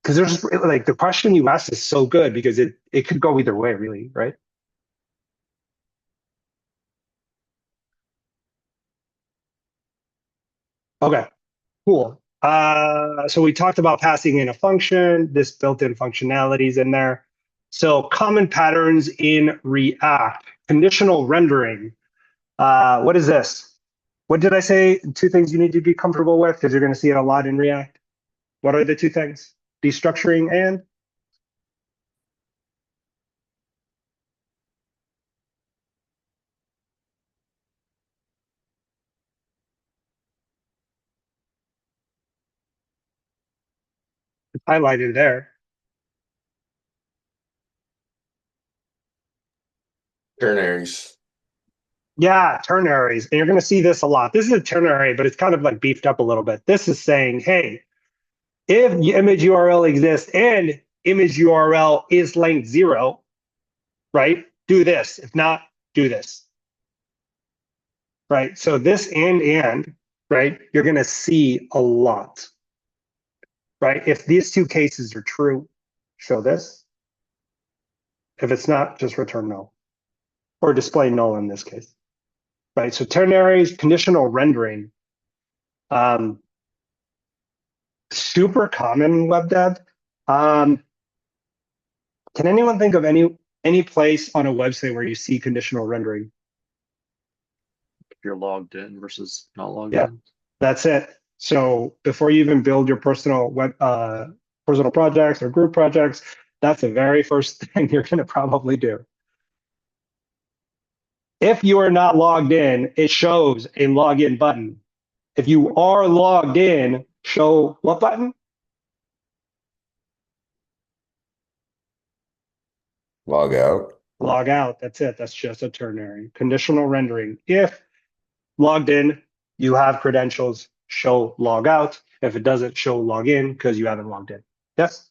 Because there's like, the question you asked is so good because it could go either way, really, right? Okay, cool. So we talked about passing in a function, this built-in functionalities in there. So common patterns in React, conditional rendering. What is this? What did I say? Two things you need to be comfortable with because you're going to see it a lot in React. What are the two things? Destructuring and? It's highlighted there. Ternaries. Yeah, ternaries. And you're going to see this a lot. This is a ternary, but it's kind of like beefed up a little bit. This is saying, hey, if image URL exists and image URL is length 0, right? Do this. If not, do this. Right? So this and, right? You're going to see a lot, right? If these two cases are true, show this. If it's not, just return null or display null in this case, right? So ternaries, conditional rendering, super common in web dev. Can anyone think of any place on a website where you see conditional rendering? If you're logged in versus not logged Yeah. in. That's it. So before you even build your personal personal projects or group projects, that's the very first thing you're going to probably do. If you are not logged in, it shows a login button. If you are logged in, show what button? Log out. Log out. That's it. That's just a ternary. Conditional rendering. If logged in, you have credentials, show log out. If it doesn't, show log in because you haven't logged in. Yes?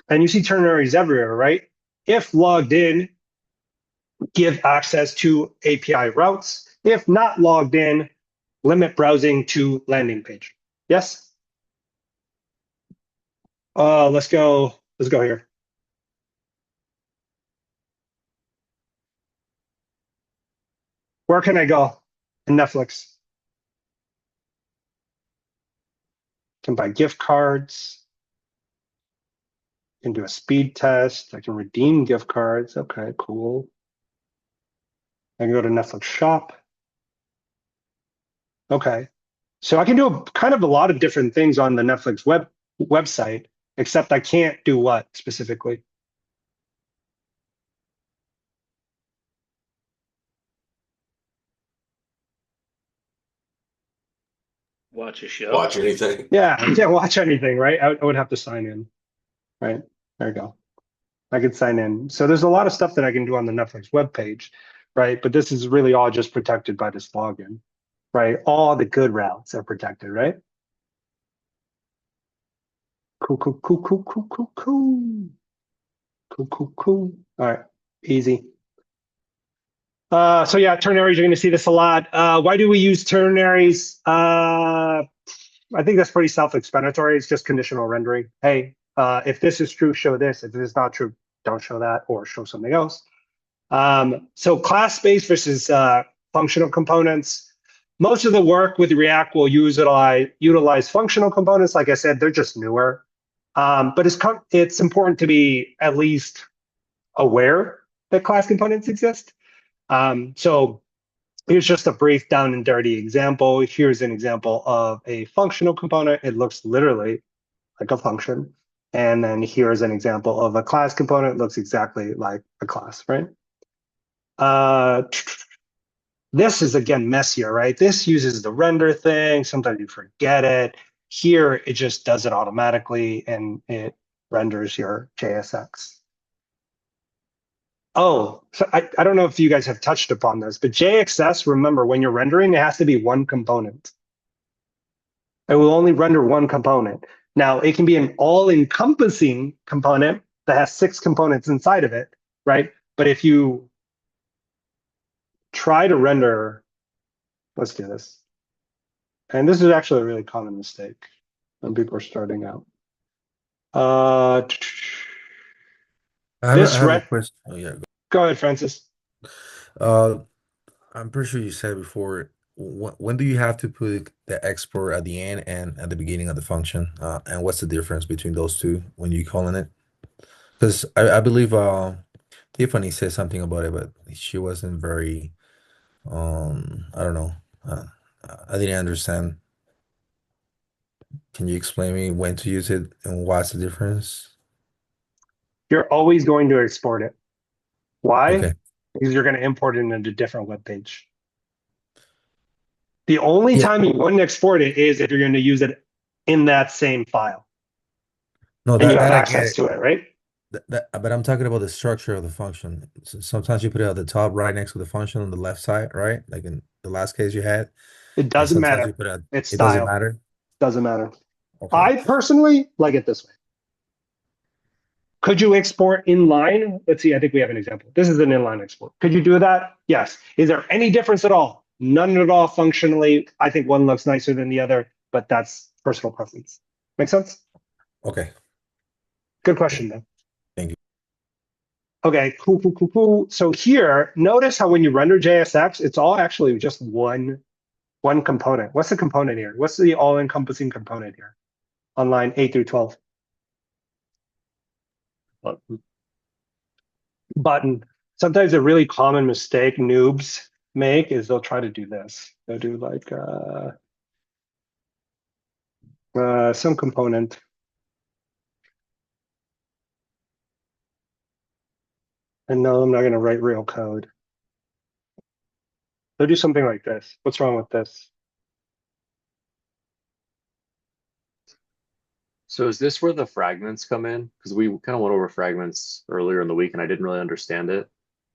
And you see ternaries everywhere, right? If logged in, give access to API routes. If not logged in, limit browsing to landing page. Yes? Let's go here. Where can I go in Netflix? Can buy gift cards. Can do a speed test. I can redeem gift cards. Okay, cool. I can go to Netflix shop. Okay. So I can do kind of a lot of different things on the Netflix website, except I can't do what specifically? Watch a show. Watch anything. Yeah, I can't watch anything, right? I would have to sign in, right? There you go. I could sign in. So there's a lot of stuff that I can do on the Netflix webpage, right? But this is really all just protected by this login, right? All the good routes are protected, right? Cool, cool, cool, cool, cool, cool, cool. Cool, cool, cool. All right, easy. So yeah, ternaries, you're going to see this a lot. Why do we use ternaries? I think that's pretty self-explanatory. It's just conditional rendering. Hey, if this is true, show this. If this is not true, don't show that or show something else. So class-based versus functional components. Most of the work with React will utilize functional components. Like I said, they're just newer. But it's important to be at least aware that class components exist. So here's just a brief down and dirty example. Here's an example of a functional component. It looks literally like a function. And then here's an example of a class component. It looks exactly like a class, right? This is, again, messier, right? This uses the render thing. Sometimes you forget it. Here, it just does it automatically, and it renders your JSX. Oh, so I don't know if you guys have touched upon this, but JXS, remember, when you're rendering, it has to be one component. It will only render one component. Now, it can be an all-encompassing component that has 6 components inside of it, right? But if you try to render, let's do this. And this is actually a really common mistake when people are starting out. I have a question. Oh yeah. Go ahead, Francis. I'm pretty sure you said before. When do you have to put the export at the end and at the beginning of the function? And what's the difference between those two when you calling it? Because I believe Tiffany said something about it, but she wasn't very I don't know. I didn't understand. Can you explain me when to use it and what's the difference? You're always going to export it. Why? Okay. Because you're going to import it into a different web page. The only Yeah. time you wouldn't export it is if you're going to use it in that same file No, and you that have I get access it. to it, right? But I'm talking about the structure of the function. Sometimes you put it at the top, right next to the function on the left side, right? Like in the last case you had. It And doesn't sometimes matter. you put it, It's it doesn't style. matter. Doesn't matter. Okay. I personally like it this way. Could you export inline? Let's see, I think we have an example. This is an inline export. Could you do that? Yes. Is there any difference at all none at all functionally. I think one looks nicer than the other, but that's personal preference. Make sense? Okay. Good question, though. Thank you. Okay, cool. So here, notice how when you render JSX, it's all actually just one component. What's the component here? What's the all-encompassing component here on line 8 through 12? Button. Sometimes a really common mistake noobs make is they'll try to do this. They'll do like some component. And no, I'm not going to write real code. They'll do something like this. What's wrong with this? So is this where the fragments come in? Because we kind of went over fragments earlier in the week and I didn't really understand it.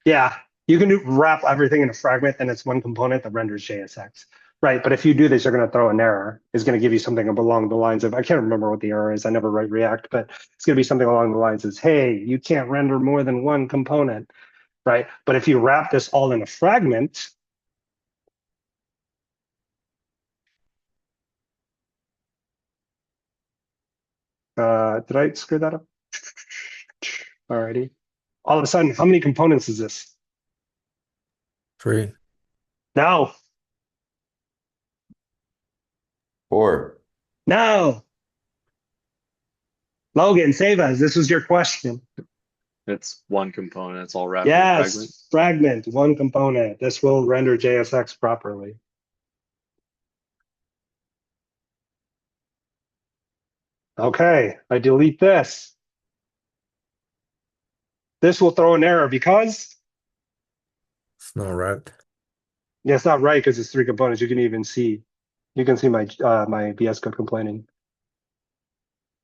Yeah, you can wrap everything in a fragment and it's one component that renders JSX. Right, but if you do this, you're going to throw an error. It's going to give you something along the lines of, I can't remember what the error is. I never write React, but it's going to be something along the lines of, hey, you can't render more than one component, right? But if you wrap this all in a fragment, did I screw that up? Alrighty. All of a sudden, how many components is this? 3. No, 4. no. Logan, save us. This was your question. It's one component. It's all wrapped in a fragment. Yes, fragment, one component. This will render JSX properly. Okay, I delete this. This will throw an error because It's not wrapped. yeah, it's not right because it's 3 components. You can even see, you can see my my VS Code complaining.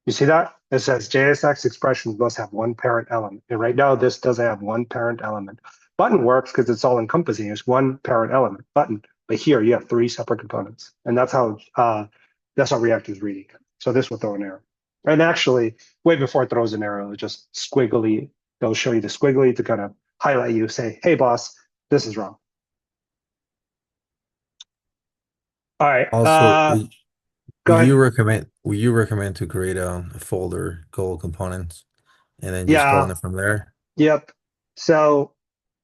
You see that? It says JSX expressions must have one parent element. And right now, this doesn't have one parent element. Button works because it's all encompassing. It's one parent element, button. But here you have 3 separate components. And that's how React is reading it. So this will throw an error. And actually, way before it throws an error, it'll just squiggly, they'll show you the squiggly to kind of highlight you, say, hey boss, this is wrong. All right. Also, go ahead. would you recommend to create a folder called components and then just Yeah. clone it from there? Yep. So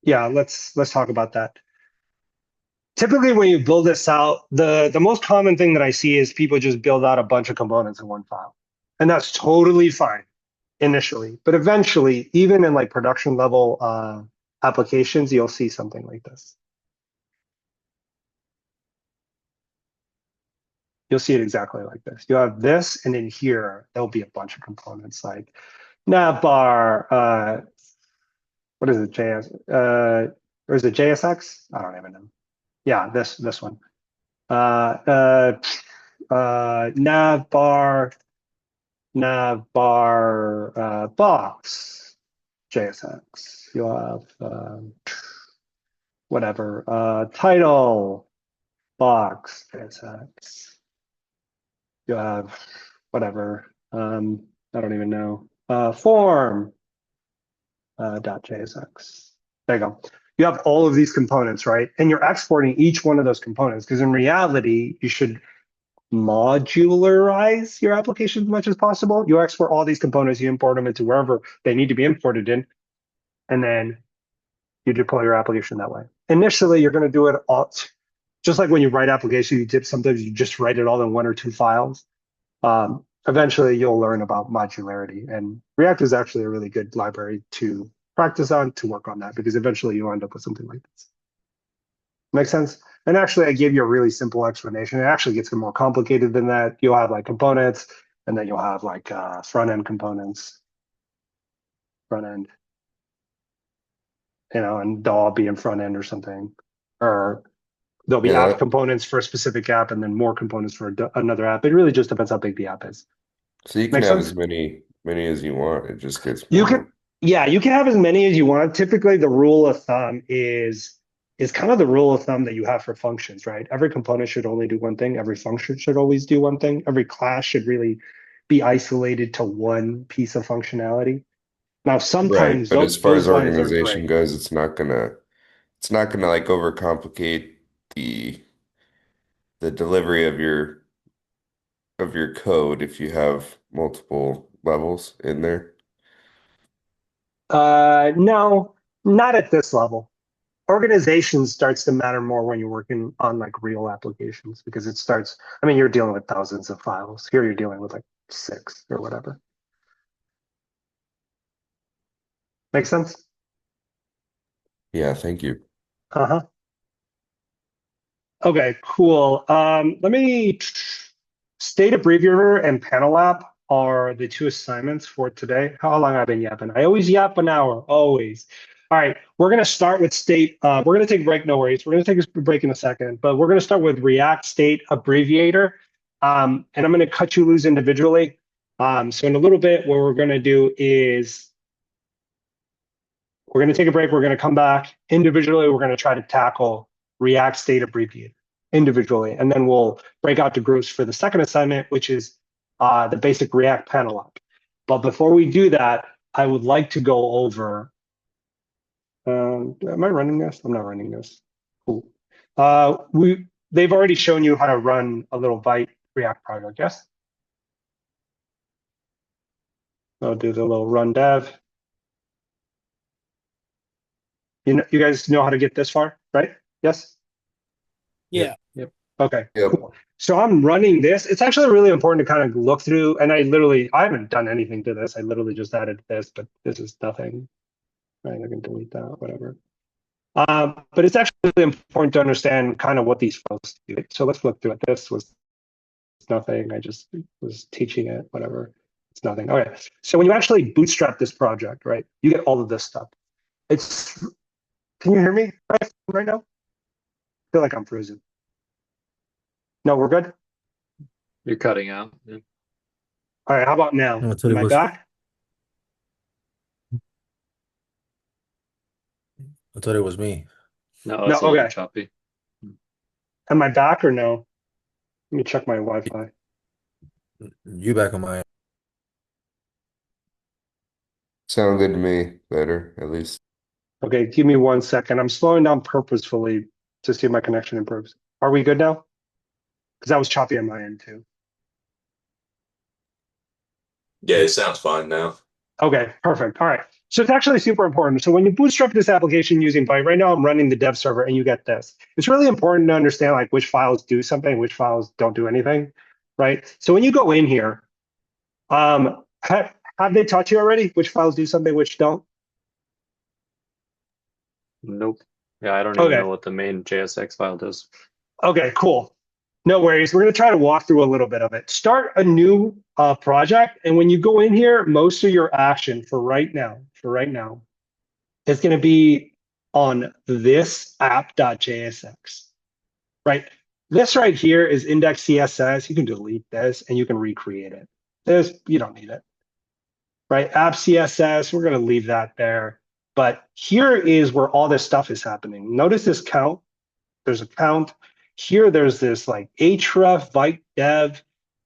yeah, let's talk about that. Typically, when you build this out, the most common thing that I see is people just build out a bunch of components in one file. And that's totally fine initially. But eventually, even in like production level applications, you'll see something like this. You'll see it exactly like this. You have this, and in here, there'll be a bunch of components like navbar, what is it, JS? Or is it JSX? I don't even know. Yeah, this one. Navbar box JSX. You'll have whatever title box JSX. You'll have whatever I don't even know form .jsx. There you go. You have all of these components, right? And you're exporting each one of those components because in reality, you should modularize your application as much as possible. You export all these components, you import them into wherever they need to be imported in, and then you deploy your application that way. Initially, you're going to do it all, just like when you write application, sometimes you just write it all in 1 or 2 files. Eventually, you'll learn about modularity, and React is actually a really good library to practice on, to work on that, because eventually you'll end up with something like this. Make sense? And actually, I gave you a really simple explanation. It actually gets more complicated than that. You'll have like components, and then you'll have like front-end components, front-end, and they'll all be in front-end or something. Or there'll be app components for a specific app, and then more components for another app. It really just depends how big the app is. So you can have as many as you want. It just gets more. You can have as many as you want. Typically, the rule of thumb is kind of the rule of thumb that you have for functions, right? Every component should only do one thing. Every function should always do one thing. Every class should really be isolated to one piece of functionality. Now, sometimes, right, but as far as organization goes, it's not gonna like overcomplicate the delivery of your code if you have multiple levels in there? No, not at this level. Organization starts to matter more when you're working on like real applications because it starts, I mean, you're dealing with thousands of files. Here you're dealing with like 6 or whatever. Make sense? Yeah, thank you. Uh-huh. Okay, cool. Let me state abbreviator and panel app are the 2 assignments for today. How long I've been yapping? I always yap an hour, always. All right, we're gonna start with state. We're gonna take a break, no worries. We're gonna take a break in a second, but we're gonna start with React state abbreviator. And I'm gonna cut you loose individually. So in a little bit, what we're gonna do is we're gonna take a break, we're gonna come back individually, we're gonna try to tackle React state abbreviator individually, and then we'll break out to groups for the second assignment, which is the basic React panel app. But before we do that, I would like to go over. Am I running this? I'm not running this. Cool. They've already shown you how to run a little Vite React project. Yes. I'll do the little run dev. You guys know how to get this far, right? Yes. Yeah. Yep. Okay. Yep. Cool. So I'm running this. It's actually really important to kind of look through, and I haven't done anything to this. I literally just added this, but this is nothing. Right, I can delete that, whatever. But it's actually really important to understand kind of what these files do. So let's look through it. This was nothing. I just was teaching it, whatever. It's nothing. Okay. So when you actually bootstrap this project, right, you get all of this stuff. Can you hear me right now? I feel like I'm frozen. No, we're good. You're cutting out. Yeah. All right. How about now? No, I thought Am it I was. back? I thought it was me. No, it's a little okay. choppy. Am I back or no? Let me check my Wi-Fi. You back on my. Sound good to me. Better, at least. Okay, give me 1 second. I'm slowing down purposefully to see if my connection improves. Are we good now? Because that was choppy on my end too. Yeah, it sounds fine now. Okay, perfect. All right. So it's actually super important. So when you bootstrap this application using Vite, right now I'm running the dev server and you get this. It's really important to understand like which files do something, which files don't do anything, right? So when you go in here, have they taught you already which files do something, which don't? Nope. Yeah, I don't even know what the main JSX file does. Okay, cool. No worries. We're going to try to walk through a little bit of it. Start a new project. And when you go in here, most of your action for right now, is going to be on this app.jsx, right? This right here is index CSS. You can delete this and you can recreate it. You don't need it, right? App CSS, we're going to leave that there. But here is where all this stuff is happening. Notice this count. There's a count. Here, there's this like href, Vite dev,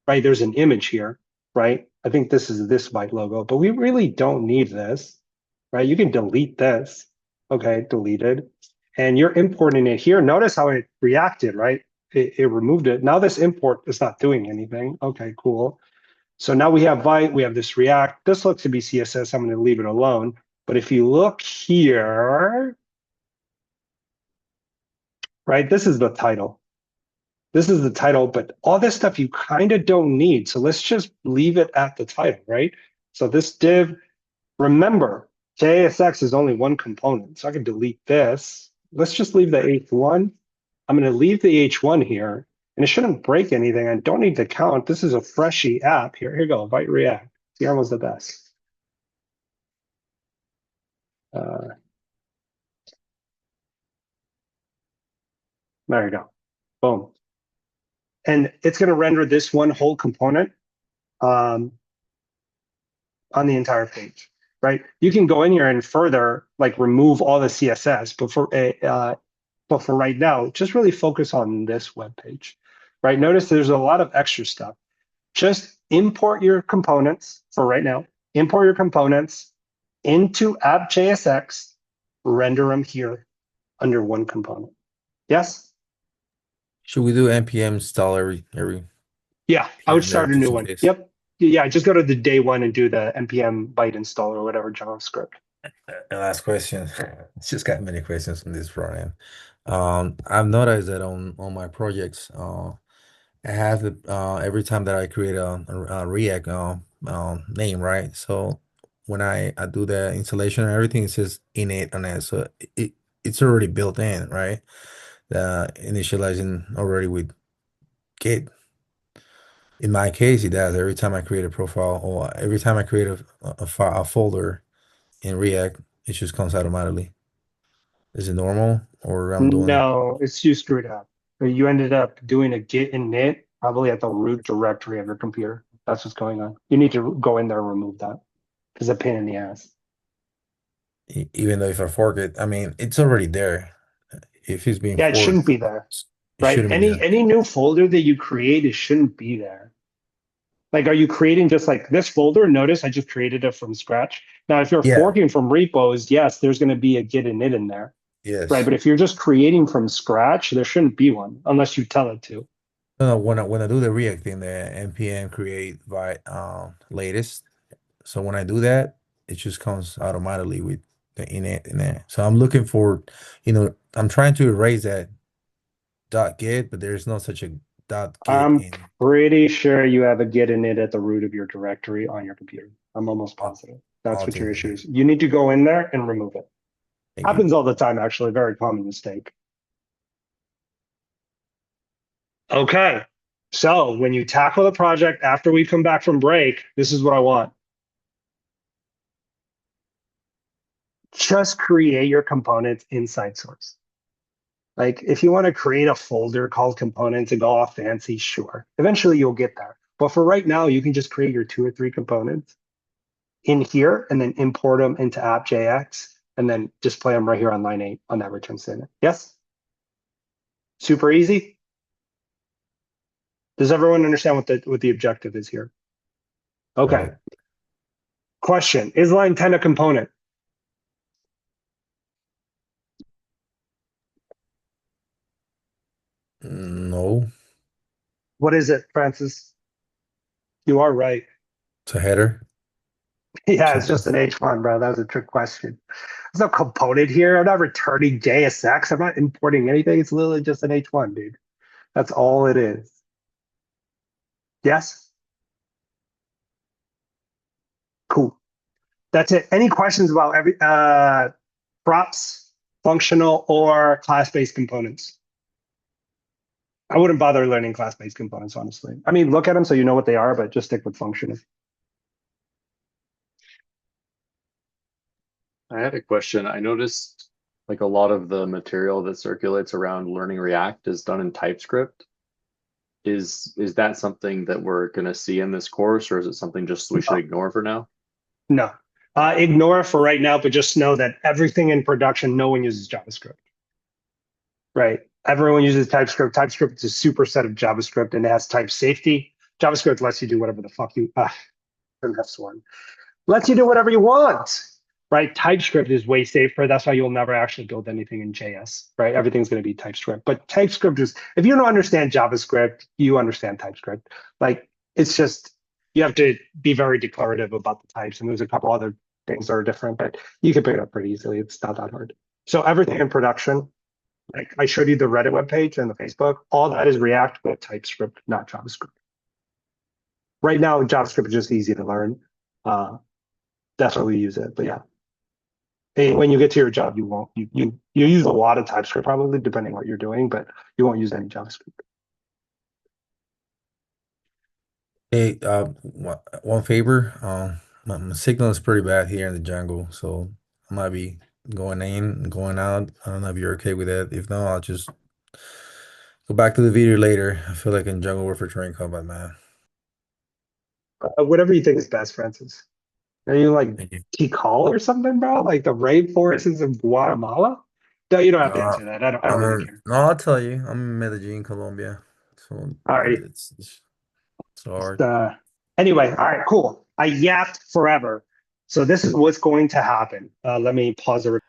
right? There's an image here, right? I think this is this Vite logo, but we really don't need this, right? You can delete this. Okay, deleted. And you're importing it here. Notice how it reacted, right? It removed it. Now this import is not doing anything. Okay, cool. So now we have Vite, we have this React. This looks to be CSS. I'm going to leave it alone. But if you look here, right, this is the title. This is the title, but all this stuff you kind of don't need. So let's just leave it at the title, right? So this div, remember, JSX is only one component. So I can delete this. Let's just leave the H1. I'm going to leave the H1 here, and it shouldn't break anything. I don't need to count. This is a freshy app. Here you go, Vite React. CRM was the best. There you go. Boom. And it's going to render this one whole component on the entire page, right? You can go in here and further like remove all the CSS, but for right now, just really focus on this web page, right? Notice there's a lot of extra stuff. Just import your components for right now. Import your components into app.jsx, render them here under one component. Yes? Should we do npm install every Yeah, I would here and there start a just new in one. case? Yep. Yeah, just go to the day one and do the npm byte install or whatever JavaScript. Last question. It's just got many questions on this front end. I've noticed that on my projects, I have every time that I create a React name, right? So when I do the installation and everything, it says init on it, so it's already built in, right? The initializing already with Git. In my case, it does every time I create a profile or every time I create a folder in React, it just comes automatically. Is it normal or I'm doing? No, it's you screwed up. You ended up doing a git init probably at the root directory of your computer. That's what's going on. You need to go in there and remove that because it's a pain in the ass. Even though if I fork it, I mean, it's already there. If it's being Yeah, it shouldn't forked, be there, it right? shouldn't be Any there. any new folder that you create, it shouldn't be there. Like, are you creating just like this folder? Notice I just created it from scratch. Now, if you're Yeah. forking from repos, yes, there's going to be a git init in there, Yes. right? But if you're just creating from scratch, there shouldn't be one unless you tell it to. No, when I do the React thing, the npm create by latest. So when I do that, it just comes automatically with the init in there. So I'm looking for, I'm trying to erase that .git, but there's no such a .git I'm in. pretty sure you have a git init at the root of your directory on your computer. I'm almost I'll, positive. That's I'll what your take a issue hit. is. You need to go in there and remove it. Thank you. Happens all the time, actually. Very common mistake. Okay. So when you tackle the project after we come back from break, this is what I want. Just create your components inside source. Like if you want to create a folder called components and go all fancy, sure. Eventually you'll get there. But for right now, you can just create your 2 or 3 components in here and then import them into app.jx and then display them right here on line 8 on that return statement. Yes? Super easy? Does everyone understand what the objective is here? Okay. Right. Question, is line 10 a component? No, What is it, Francis? You are right. it's a header. Yeah, it's just an H1, bro. That was a trick question. There's no component here. I'm not returning JSX. I'm not importing anything. It's literally just an H1, dude. That's all it is. Yes? Cool. That's it. Any questions about props, functional, or class-based components? I wouldn't bother learning class-based components, honestly. I mean, look at them so you know what they are, but just stick with functional. I had a question. I noticed like a lot of the material that circulates around learning React is done in TypeScript. Is that something that we're going to see in this course, or is it something just we should ignore for now? No. Ignore it for right now, but just know that everything in production, no one uses JavaScript. Right? Everyone uses TypeScript. TypeScript is a superset of JavaScript and it has type safety. JavaScript lets you do whatever the fuck you lets you do whatever you want. Right? TypeScript is way safer. That's why you'll never actually build anything in JS. Right? Everything's going to be TypeScript. But TypeScript is, if you don't understand JavaScript, you understand TypeScript. Like it's just you have to be very declarative about the types. And there's a couple other things that are different, but you can pick it up pretty easily. It's not that hard. So everything in production, like I showed you the Reddit webpage and the Facebook, all that is React with TypeScript, not JavaScript. Right now, JavaScript is just easy to learn. That's why we use it. But yeah, hey, when you get to your job, you won't. You use a lot of TypeScript probably, depending on what you're doing, but you won't use any JavaScript. Hey, one favor. My signal is pretty bad here in the jungle, so I might be going in and going out. I don't know if you're okay with that. If not, I'll just go back to the video later. I feel like in Jungle Warfare Terrain Combat, man. Whatever you think is best, Francis. Are you like Thank you. Tikal or something, bro? Like the rainforests of Guatemala? No, you don't have to answer that. I don't really care. No, I'll tell you. I'm in Medellin, Colombia. So All right. it's hard. Anyway, all right, cool. I yapped forever. So this is what's going to happen. Let me pause the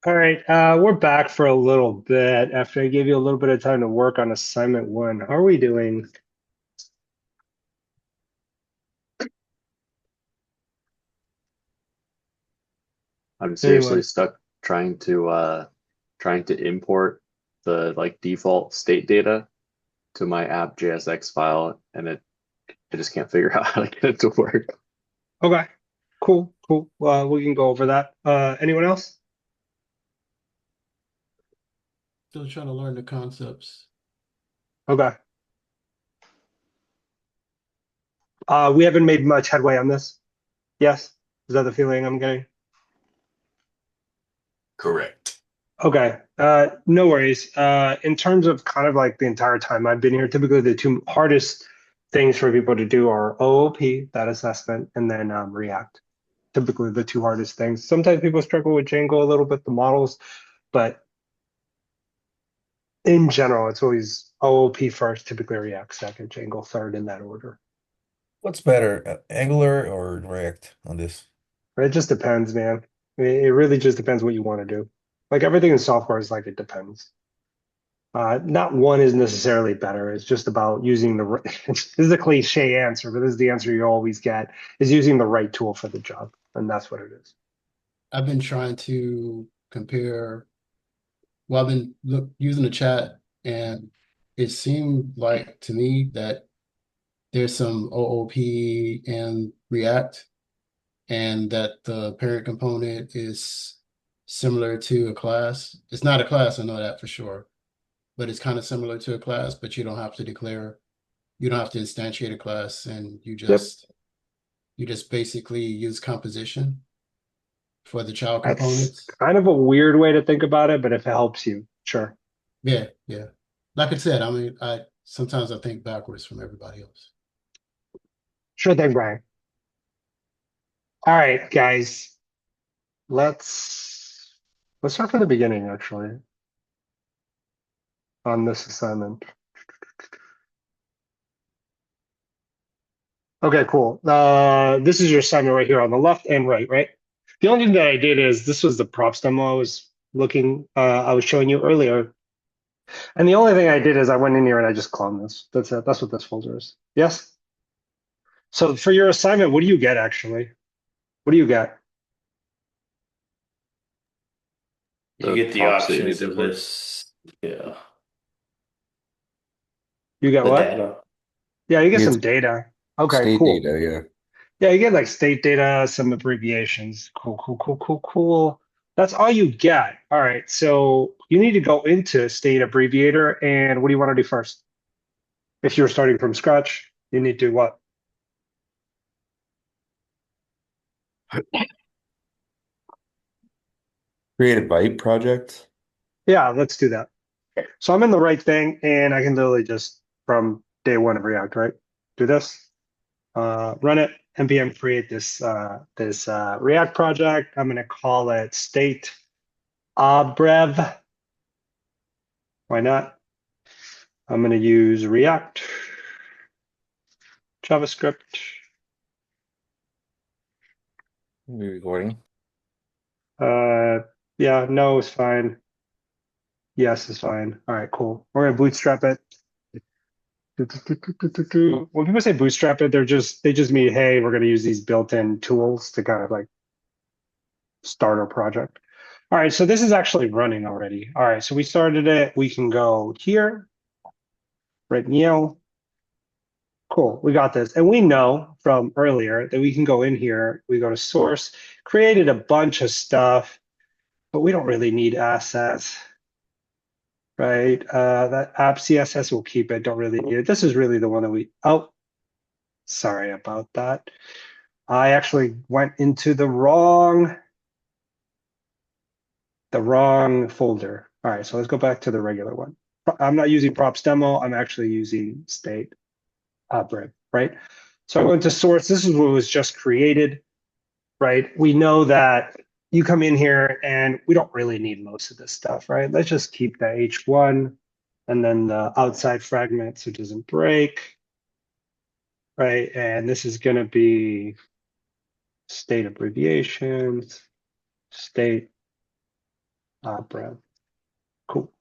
All right, we're back for a little bit after I gave you a little bit of time to work on assignment 1. How are we doing? I'm seriously Anyone? stuck trying to import the like default state data to my app JSX file, and I just can't figure out how to get it to work. Okay, cool. We can go over that. Anyone else? Still trying to learn the concepts. Okay. We haven't made much headway on this. Yes? Is that the feeling I'm getting? Correct. Okay, no worries. In terms of kind of like the entire time I've been here, typically the two hardest things for people to do are OOP, that assessment, and then React. Typically the two hardest things. Sometimes people struggle with Django a little bit, the models, but in general, it's always OOP first, typically React second, Django third in that order. What's better, Angular or React on this? It just depends, man. It really just depends what you want to do. Like everything in software is like it depends. Not one is necessarily better. It's just about using the right, this is a cliche answer, but this is the answer you always get, is using the right tool for the job. And that's what it is. I've been trying to compare. Well, I've been using the chat, and it seemed like to me that there's some OOP and React, and that the parent component is similar to a class. It's not a class, I know that for sure, but it's kind of similar to a class, but you don't have to instantiate a class, and you Yep. just basically use composition for the child That's components. kind of a weird way to think about it, but if it helps you, sure. Yeah. Like I said, I mean, I sometimes I think backwards from everybody else. Sure thing, Brian. All right, guys. Let's start from the beginning, actually, on this assignment. Okay, cool. This is your assignment right here on the left and right? The only thing that I did is this was the props demo I was showing you earlier. And the only thing I did is I went in here and I just cloned this. That's it. That's what this folder is. Yes? So for your assignment, what do you get actually? What do you get? You The get the props that you options need to of put. this. Yeah. You get The what? data. Yeah, you get You some get data. Okay, state cool. data, yeah. Yeah, you get like state data, some abbreviations. Cool. That's all you get. All right, so you need to go into state abbreviator, and what do you want to do first? If you're starting from scratch, you need to do what? Create a byte project. Yeah, let's do that. So I'm in the right thing, and I can literally just from day one of React, right? Do this, run it, npm create this React project. I'm going to call it state abrev. Why not? I'm going to use React, JavaScript. We recording? Yeah, no is fine. Yes is fine. All right, cool. We're going to bootstrap it. When people say bootstrap it, they just mean, hey, we're going to use these built-in tools to kind of like start our project. All right, so this is actually running already. All right, so we started it. We can go here, write Neo. Cool, we got this. And we know from earlier that we can go in here, we go to source, created a bunch of stuff, but we don't really need assets, right? That app CSS will keep it, don't really need it. This is really the one that oh, sorry about that. I actually went into the wrong folder. All right, so let's go back to the regular one. I'm not using props demo, I'm actually using state bread, right? So I went to source, this is what was just created, right? We know that you come in here and we don't really need most of this stuff, right? Let's just keep the H1 and then the outside fragment so it doesn't break, right? And this is gonna be state abbreviations, state Brad. Cool.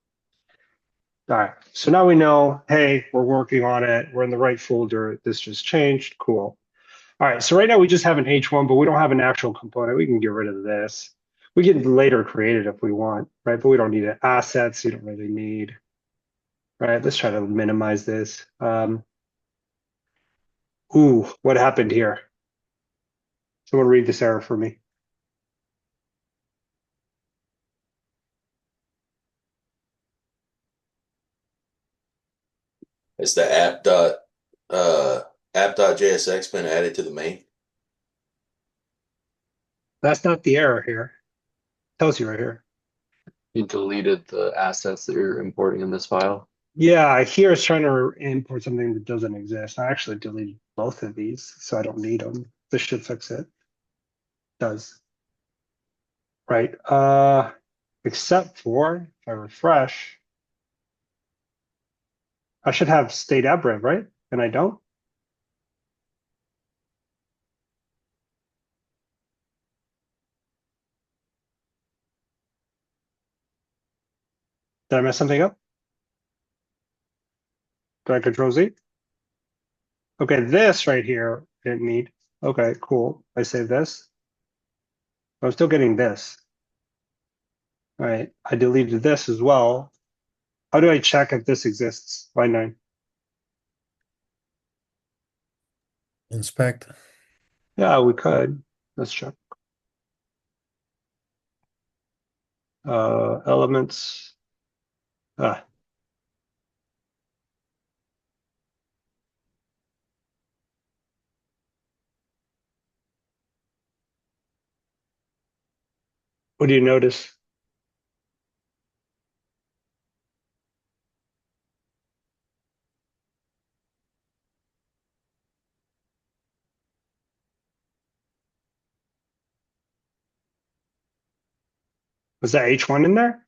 All right. So now we know, hey, we're working on it. We're in the right folder. This just changed. Cool. All right. So right now we just have an H1, but we don't have an actual component. We can get rid of this. We can later create it if we want, right? But we don't need it. Assets, you don't really need. Right. Let's try to minimize this. Ooh, what happened here? Someone read this error for me. Is the app.jsx been added to the main? That's not the error here. Tells you right here. You deleted the assets that you're importing in this file. Yeah, here it's trying to import something that doesn't exist. I actually deleted both of these, so I don't need them. This should fix it. Does. Right. Except for if I refresh, I should have state abrib, right? And I don't. Did I mess something up? Do I control Z? Okay, this right here didn't need. Okay, cool. I save this. I'm still getting this. All right, I deleted this as well. How do I check if this exists? Line 9. Inspect. Yeah, we could. Let's check. Elements. Ah. What do you notice? Was that H1 in there?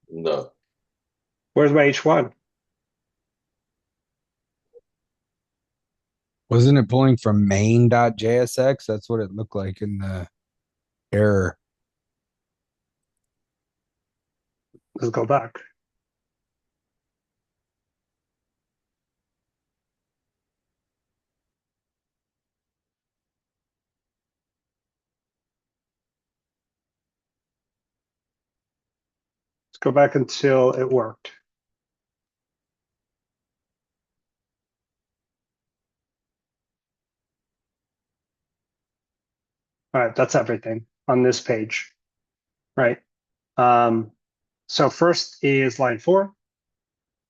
No. Where's my H1? Wasn't it pulling from main.jsx? That's what it looked like in the error. Let's go back. Let's go back until it worked. All right, that's everything on this page, right? So first is line 4.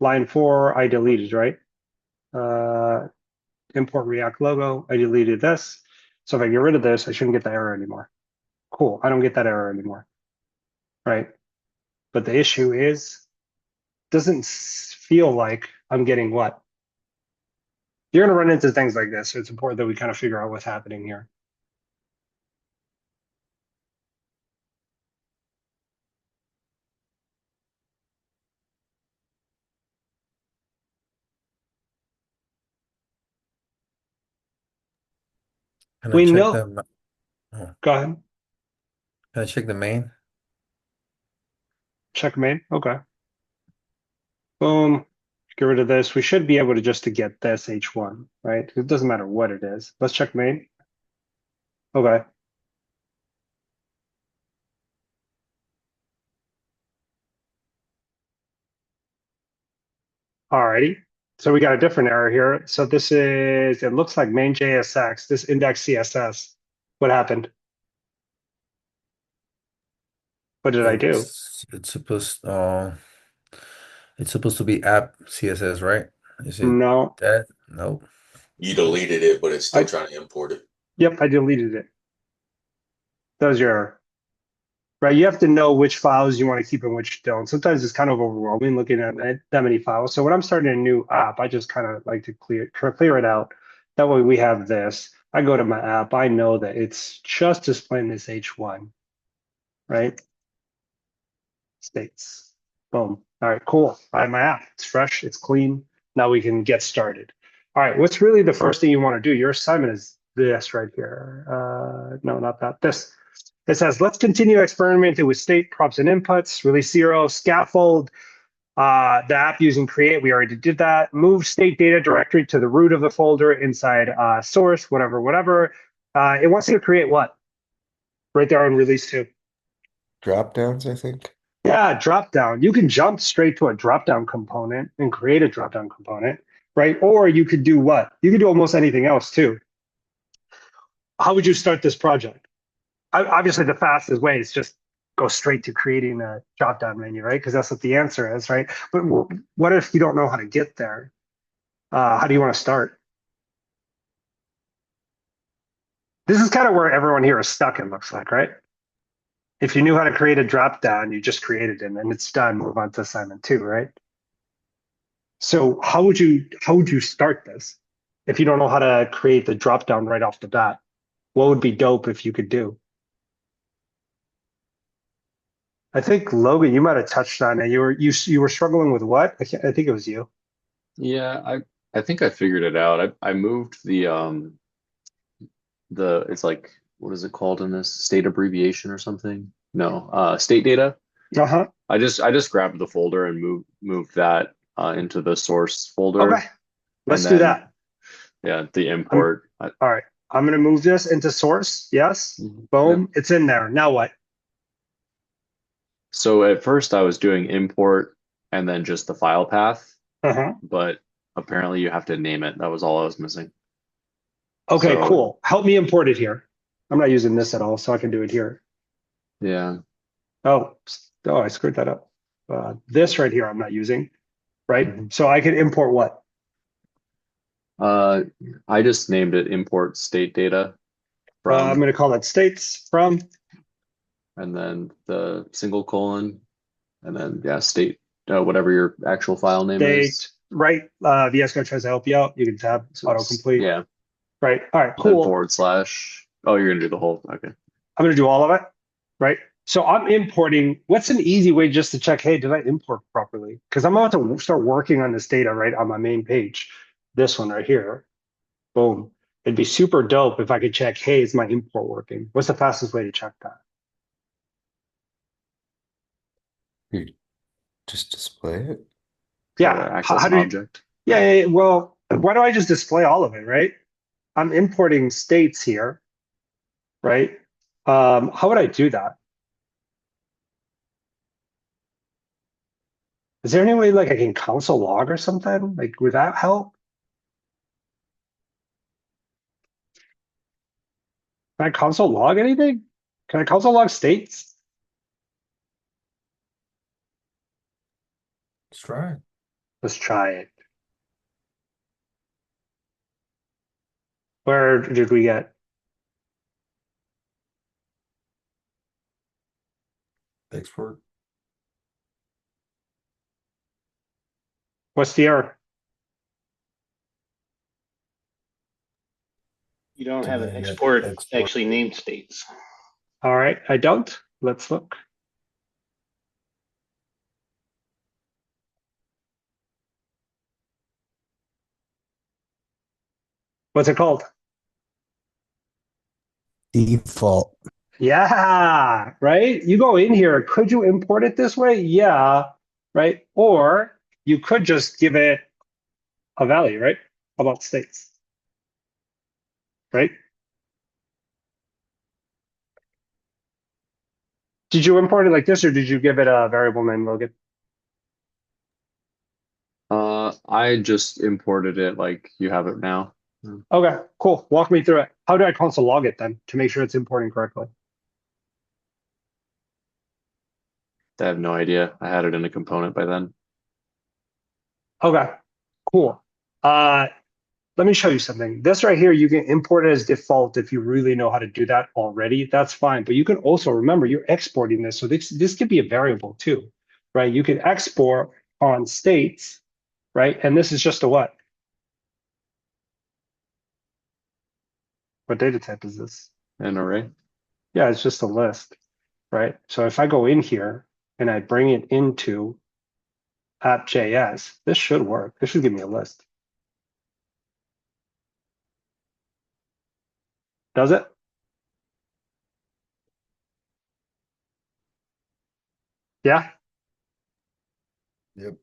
Line 4, I deleted, right? Import React logo, I deleted this. So if I get rid of this, I shouldn't get the error anymore. Cool, I don't get that error anymore, right? But the issue is, doesn't feel like I'm getting what? You're gonna run into things like this, so it's important that we kind of figure out what's happening here. Can We I check know. the Go ahead. can I check the main? Check main. Okay. Boom. Get rid of this. We should be able to just to get this H1, right? It doesn't matter what it is. Let's check main. Okay. Alrighty. So we got a different error here. So this is, it looks like main JSX, this index CSS. What happened? What did I do? It's supposed to be app CSS, right? Is it No. that? No. You deleted it, but it's still I- trying to import it. Yep, I deleted it. That was your error. Right, you have to know which files you want to keep and which don't. Sometimes it's kind of overwhelming looking at that many files. So when I'm starting a new app, I just kind of like to clear it out. That way we have this. I go to my app, I know that it's just displaying this H1, right? States. Boom. All right, cool. I have my app. It's fresh, it's clean. Now we can get started. All right, what's really the first thing you want to do? Your assignment is this right here. No, not that. This. It says, let's continue experimenting with state props and inputs, release 0, scaffold, the app using create. We already did that. Move state data directory to the root of the folder inside source, whatever. It wants you to create what? Right there on release 2. Drop downs, I think. Yeah, drop down. You can jump straight to a drop down component and create a drop down component, right? Or you could do what? You could do almost anything else too. How would you start this project? Obviously, the fastest way is just go straight to creating a drop down menu, right? Because that's what the answer is, right? But what if you don't know how to get there? How do you want to start? This is kind of where everyone here is stuck, it looks like, right? If you knew how to create a drop down, you just created it and it's done. Move on to assignment 2, right? So how would you start this if you don't know how to create the drop down right off the bat? What would be dope if you could do? I think Logan, you might have touched on it. You were struggling with what? I think it was you. Yeah, I think I figured it out. I moved the it's like, what is it called in this? State abbreviation or something? No, state data. Uh-huh. I just grabbed the folder and moved that into the source folder. Okay. Let's And do then, that. Yeah, the import. All right. I'm going to move this into source. Yes. Boom. It's in there. Now what? So at first I was doing import and then just the file path, Uh-huh. but apparently you have to name it. That was all I was missing. Okay, So- cool. Help me import it here. I'm not using this at all, so I can do it here. Yeah. Oh, I screwed that up. This right here I'm not using, right? So I can import what? I just named it import state data I'm from, going to call it states from. and then the single colon, and then yeah, state, whatever your actual file name is. State, right? VS Code tries to help you out. You can tab So it's- autocomplete. Yeah. Right. All right, Then cool. /. Oh, you're gonna do the whole. Okay. I'm going to do all of it, right? So I'm importing. What's an easy way just to check, hey, did I import properly? Because I'm about to start working on this data right on my main page. This one right here. Boom. It'd be super dope if I could check, hey, is my import working? What's the fastest way to check that? You just display it. Yeah. Access How an do you, object. yeah. Well, why do I just display all of it, right? I'm importing states here, right? How would I do that? Is there any way like I can console log or something? Like, would that help? Can I console log anything? Can I console log states? Let's try it. Let's try it. Where did we get? Export. What's the error? You don't have an export export. named states. All right, I don't. Let's look. What's it called? Default. Yeah, right? You go in here. Could you import it this way? Yeah, right? Or you could just give it a value, right? About states, right? Did you import it like this, or did you give it a variable name, Logan? I just imported it like you have it now. Okay, cool. Walk me through it. How do I console log it then to make sure it's importing correctly? I have no idea. I had it in a component by then. Okay, cool. Let me show you something. This right here, you can import it as default if you really know how to do that already. That's fine. But you can also remember you're exporting this. So this could be a variable too, right? You can export on states, right? And this is just a what? What data type is this? An array. Yeah, it's just a list, right? So if I go in here and I bring it into app.js. This should work. This should give me a list. Does it? Yeah. Yep.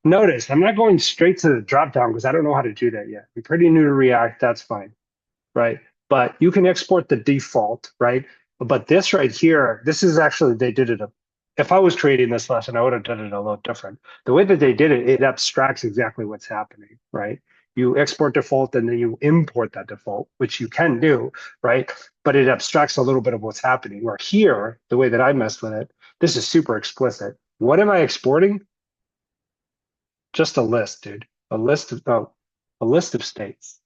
Notice I'm not going straight to the dropdown because I don't know how to do that yet. I'm pretty new to React. That's fine, right? But you can export the default, right? But this right here, this is actually, they did it. If I was creating this lesson, I would have done it a little different. The way that they did it, it abstracts exactly what's happening, right? You export default and then you import that default, which you can do, right? But it abstracts a little bit of what's happening. Where here, the way that I messed with it, this is super explicit. What am I exporting? Just a list, dude. A list of states.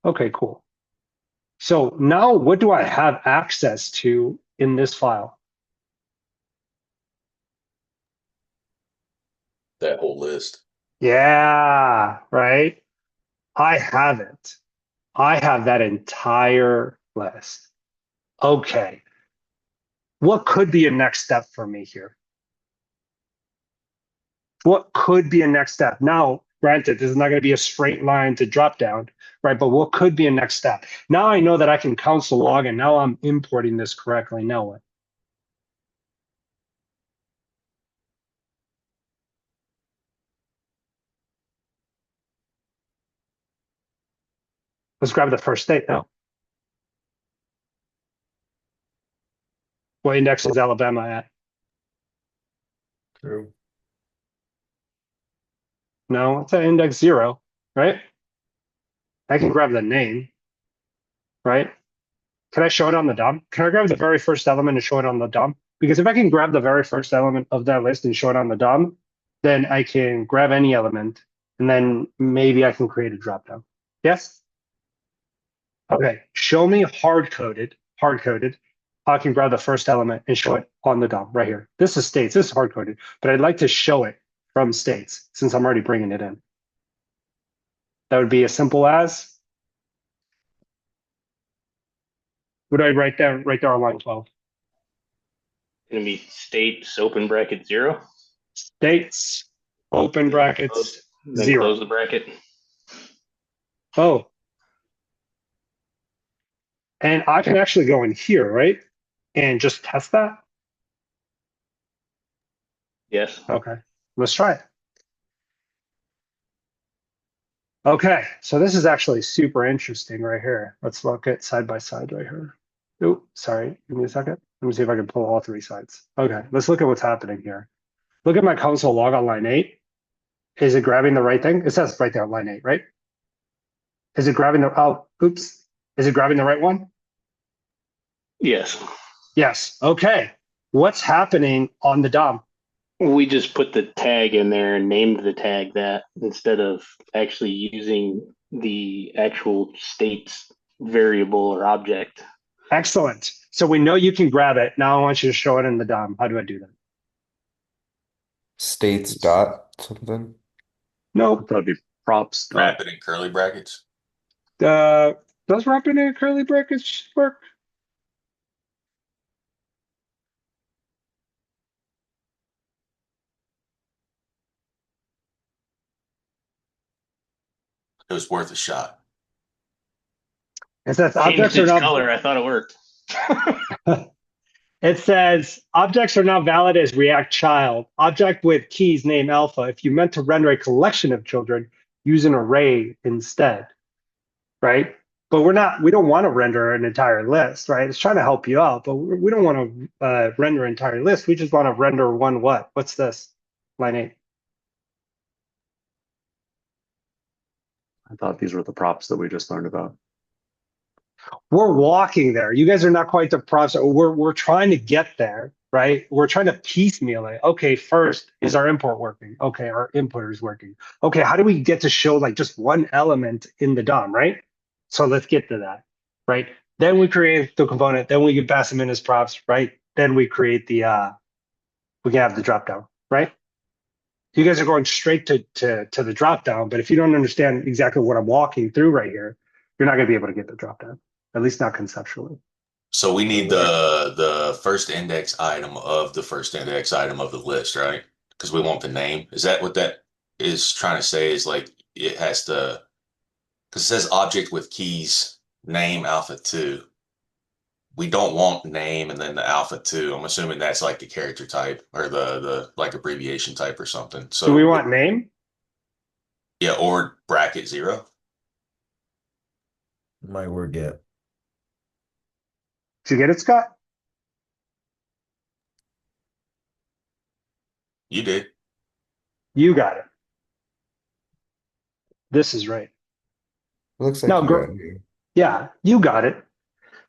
Okay, cool. So now what do I have access to in this file? That whole list. Yeah, right. I have it. I have that entire list. Okay. What could be a next step for me here? What could be a next step? Now, granted, this is not going to be a straight line to drop down, right? But what could be a next step? Now I know that I can console log and now I'm importing this correctly. Now what? Let's grab the first state now. What index is Alabama at? True. No, it's at index 0, right? I can grab the name, right? Can I show it on the DOM? Can I grab the very first element and show it on the DOM? Because if I can grab the very first element of that list and show it on the DOM, then I can grab any element and then maybe I can create a dropdown. Yes? Okay, show me hard-coded. I can grab the first element and show it on the DOM right here. This is states, this is hard-coded, but I'd like to show it from states since I'm already bringing it in. That would be as simple as, what do I write there? Right there on line 12. Gonna be states open bracket 0. States, open brackets, Then 0. close the bracket. Oh. And I can actually go in here, right? And just test that. Yes. Okay, let's try it. Okay, so this is actually super interesting right here. Let's look at side by side right here. Oh, sorry, give me a second. Let me see if I can pull all three sides. Okay, let's look at what's happening here. Look at my console log on line 8. Is it grabbing the right thing? It says right there on line 8, right? Is it grabbing the, oh, oops. Is it grabbing the right one? Yes. Yes, okay. What's happening on the DOM? We just put the tag in there and named the tag that instead of actually using the actual state's variable or object. Excellent. So we know you can grab it. Now I want you to show it in the DOM. How do I do that? States dot something. Nope. That'd be props. Wrap it in curly brackets. Does wrapping in curly brackets work? It was worth a shot. It says Changed objects are its not. color. I thought it worked. It says objects are now valid as React child. Object with keys name alpha. If you meant to render a collection of children, use an array instead, right? But we don't want to render an entire list, right? It's trying to help you out, but we don't want to render an entire list. We just want to render one what? What's this? Line 8. I thought these were the props that we just learned about. We're walking there. You guys are not quite the process. We're trying to get there, right? We're trying to piecemeal it. Okay, first, is our import working? Okay, our importer is working. Okay, how do we get to show like just one element in the DOM, right? So let's get to that, right? Then we create the component. Then we can pass them in as props, right? Then we create the we can have the dropdown, right? You guys are going straight to the dropdown, but if you don't understand exactly what I'm walking through right here, you're not going to be able to get the dropdown, at least not conceptually. So we need the first index item of the first index item of the list, right? because we want the name. Is that what that is trying to say? Is like it has to, because it says object with keys name alpha 2. We don't want name and then the alpha 2. I'm assuming that's like the character type or the like abbreviation type or something. So Do we want name? yeah, or bracket 0. My word, yeah. Did you get it, Scott? You did. You got it. This is right. Looks like Now, you got it here. yeah, you got it.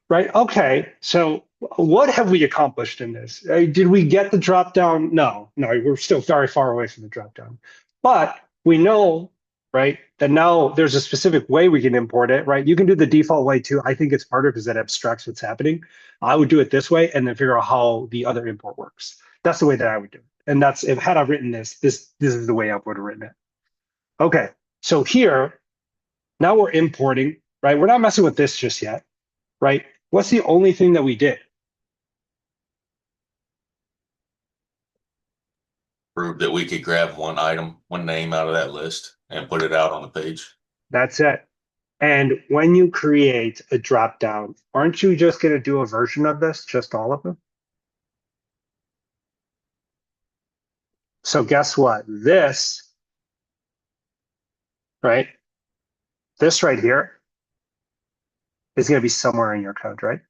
Right. Okay. So what have we accomplished in this? Did we get the drop down? No, we're still very far away from the drop down. But we know, right, that now there's a specific way we can import it, right? You can do the default way too. I think it's harder because it abstracts what's happening. I would do it this way and then figure out how the other import works. That's the way that I would do it. And that's if had I written this is the way I would have written it. Okay. So here, now we're importing, right? We're not messing with this just yet, right? What's the only thing that we did? Prove that we could grab one item, one name out of that list and put it out on the page. That's it. And when you create a drop down, aren't you just going to do a version of this, just all of them? So guess what? This, right? This right here is going to be somewhere in your code, right?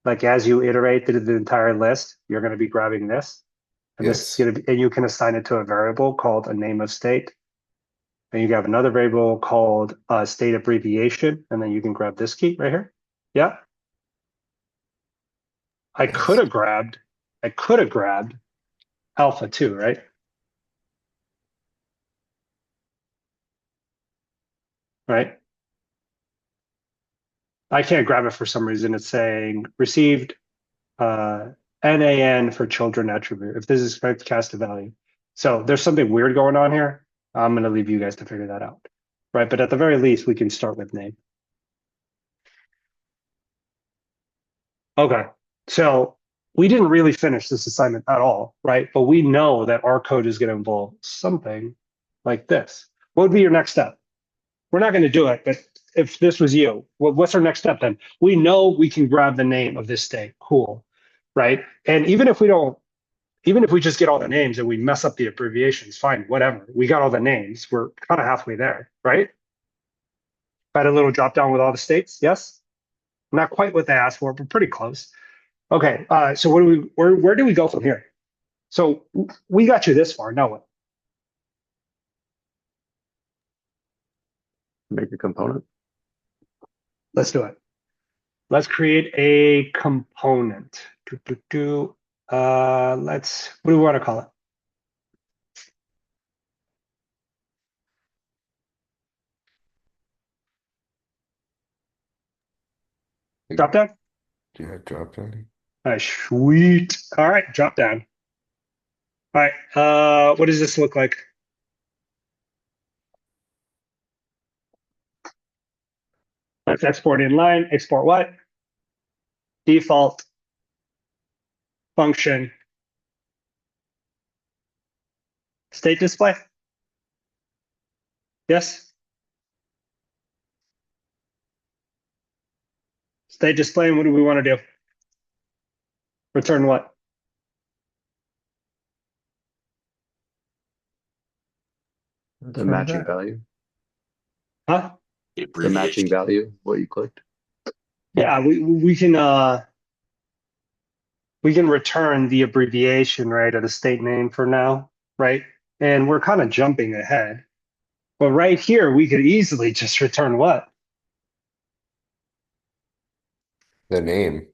Like as you iterate through the entire list, you're going to be grabbing this. And this is going to be, and you can assign it to a variable called a name of state. And you have another variable called state abbreviation, and then you can grab this key right here. Yeah. I could have grabbed alpha 2, right? Right. I can't grab it for some reason. It's saying received NaN for children attribute. If this is expected to cast a value. So there's something weird going on here. I'm going to leave you guys to figure that out. Right. But at the very least, we can start with name. Okay. So we didn't really finish this assignment at all, right? But we know that our code is going to involve something like this. What would be your next step? We're not going to do it, but if this was you, what's our next step then? We know we can grab the name of this state. Cool, right? And even if we just get all the names and we mess up the abbreviations, fine, whatever. We got all the names. We're kind of halfway there, right? Got a little drop down with all the states, yes? Not quite what they asked for, but pretty close. Okay, so where do we go from here? So we got you this far, now what? Make a component. Let's do it. Let's create a component. What do we want to call it? Drop down? Yeah, drop down. All right, sweet. All right, drop down. All right, what does this look like? Let's export inline. Export what? Default function state display. Yes. State display. And what do we want to do? Return what? The matching value. Huh? The matching value, what you clicked. Yeah, we can return the abbreviation, right, of the state name for now, right? And we're kind of jumping ahead. But right here, we could easily just return what? The name.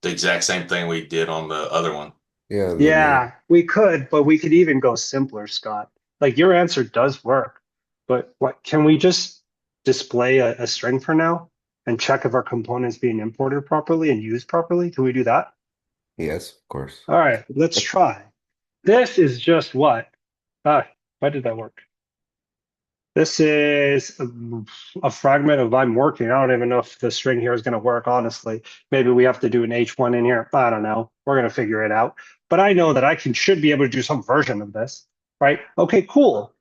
The exact same thing we did on the other one. Yeah. Yeah, we could, but we could even go simpler, Scott. Like your answer does work, but what can we just display a string for now and check if our component's being imported properly and used properly? Can we do that? Yes, of course. All right, let's try. This is just what? Why did that work? This is a fragment of I'm working. I don't even know if the string here is going to work, honestly. Maybe we have to do an H1 in here. I don't know. We're going to figure it out. But I know that should be able to do some version of this, right? Okay, cool.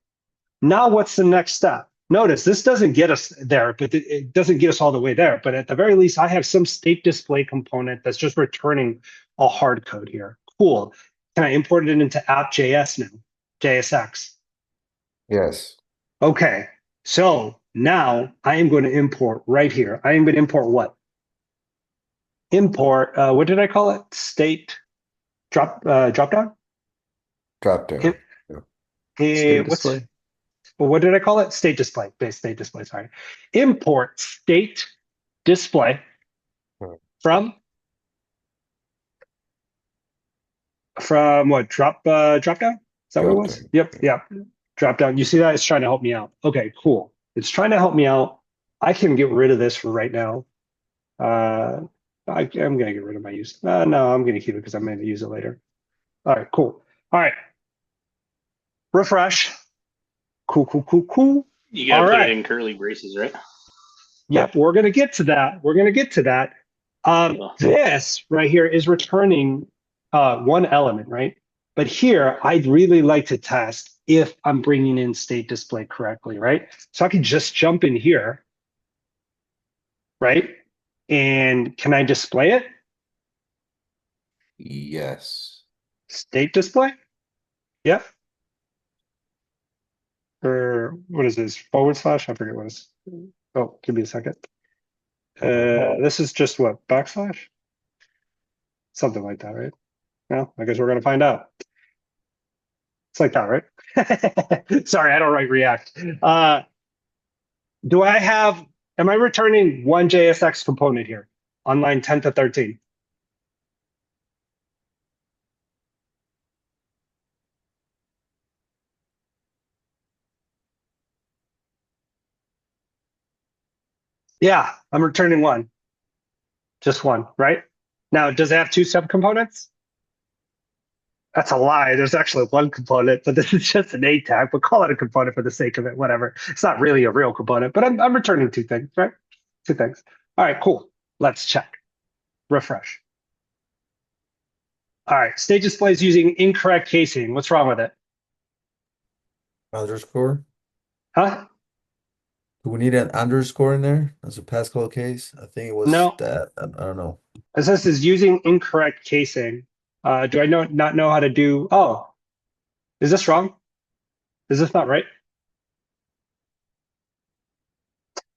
Now what's the next step? Notice this doesn't get us there, but it doesn't get us all the way there. But at the very least, I have some state display component that's just returning a hard code here. Cool. Can I import it into app.js now? JSX. Yes. Okay, so now I am going to import right here. I am going to import what? Import, what did I call it? State drop down? Drop down. State display. Well, what did I call it? State display, base state display, sorry. Import state display from what? Drop down? Is that what it was? Down. Yep. Drop down. You see that? It's trying to help me out. Okay, cool. It's trying to help me out. I can get rid of this for right now. I'm going to get rid of my use. No, I'm going to keep it because I'm going to use it later. All right, cool. All right. Refresh. Cool. You gotta All put right. it in curly braces, right? Yep, we're going to get to that. This right here is returning one element, right? But here, I'd really like to test if I'm bringing in state display correctly, right? So I can just jump in here, right? And can I display it? Yes. State display? Yep. Or what is this? / I forget what it's. Oh, give me a second. This is just what? / Something like that, right? Well, I guess we're going to find out. It's like that, right? Sorry, I don't write React. Am I returning one JSX component here on line 10 to 13? Yeah, I'm returning one. Just one, right? Now, does it have two subcomponents? That's a lie. There's actually one component, but this is just an A tag. But call it a component for the sake of it, whatever. It's not really a real component, but I'm returning two things, right? Two things. All right, cool. Let's check. Refresh. All right, state display is using incorrect casing. What's wrong with it? Underscore. Huh? Do we need an underscore in there as a Pascal case? I think it was No. that. I don't know. It says is using incorrect casing. Do I not know how to do? Oh, is this wrong? Is this not right?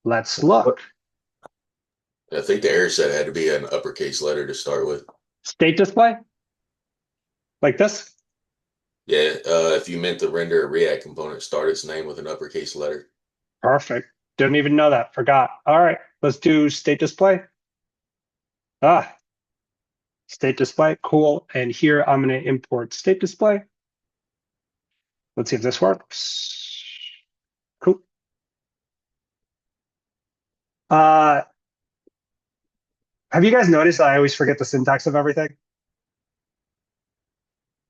Let's look. I think the error set had to be an uppercase letter to start with. State display? Like this? Yeah, if you meant to render a React component, start its name with an uppercase letter. Perfect. Didn't even know that. Forgot. All right, let's do state display. State display. Cool. And here I'm going to import state display. Let's see if this works. Cool. Have you guys noticed that I always forget the syntax of everything?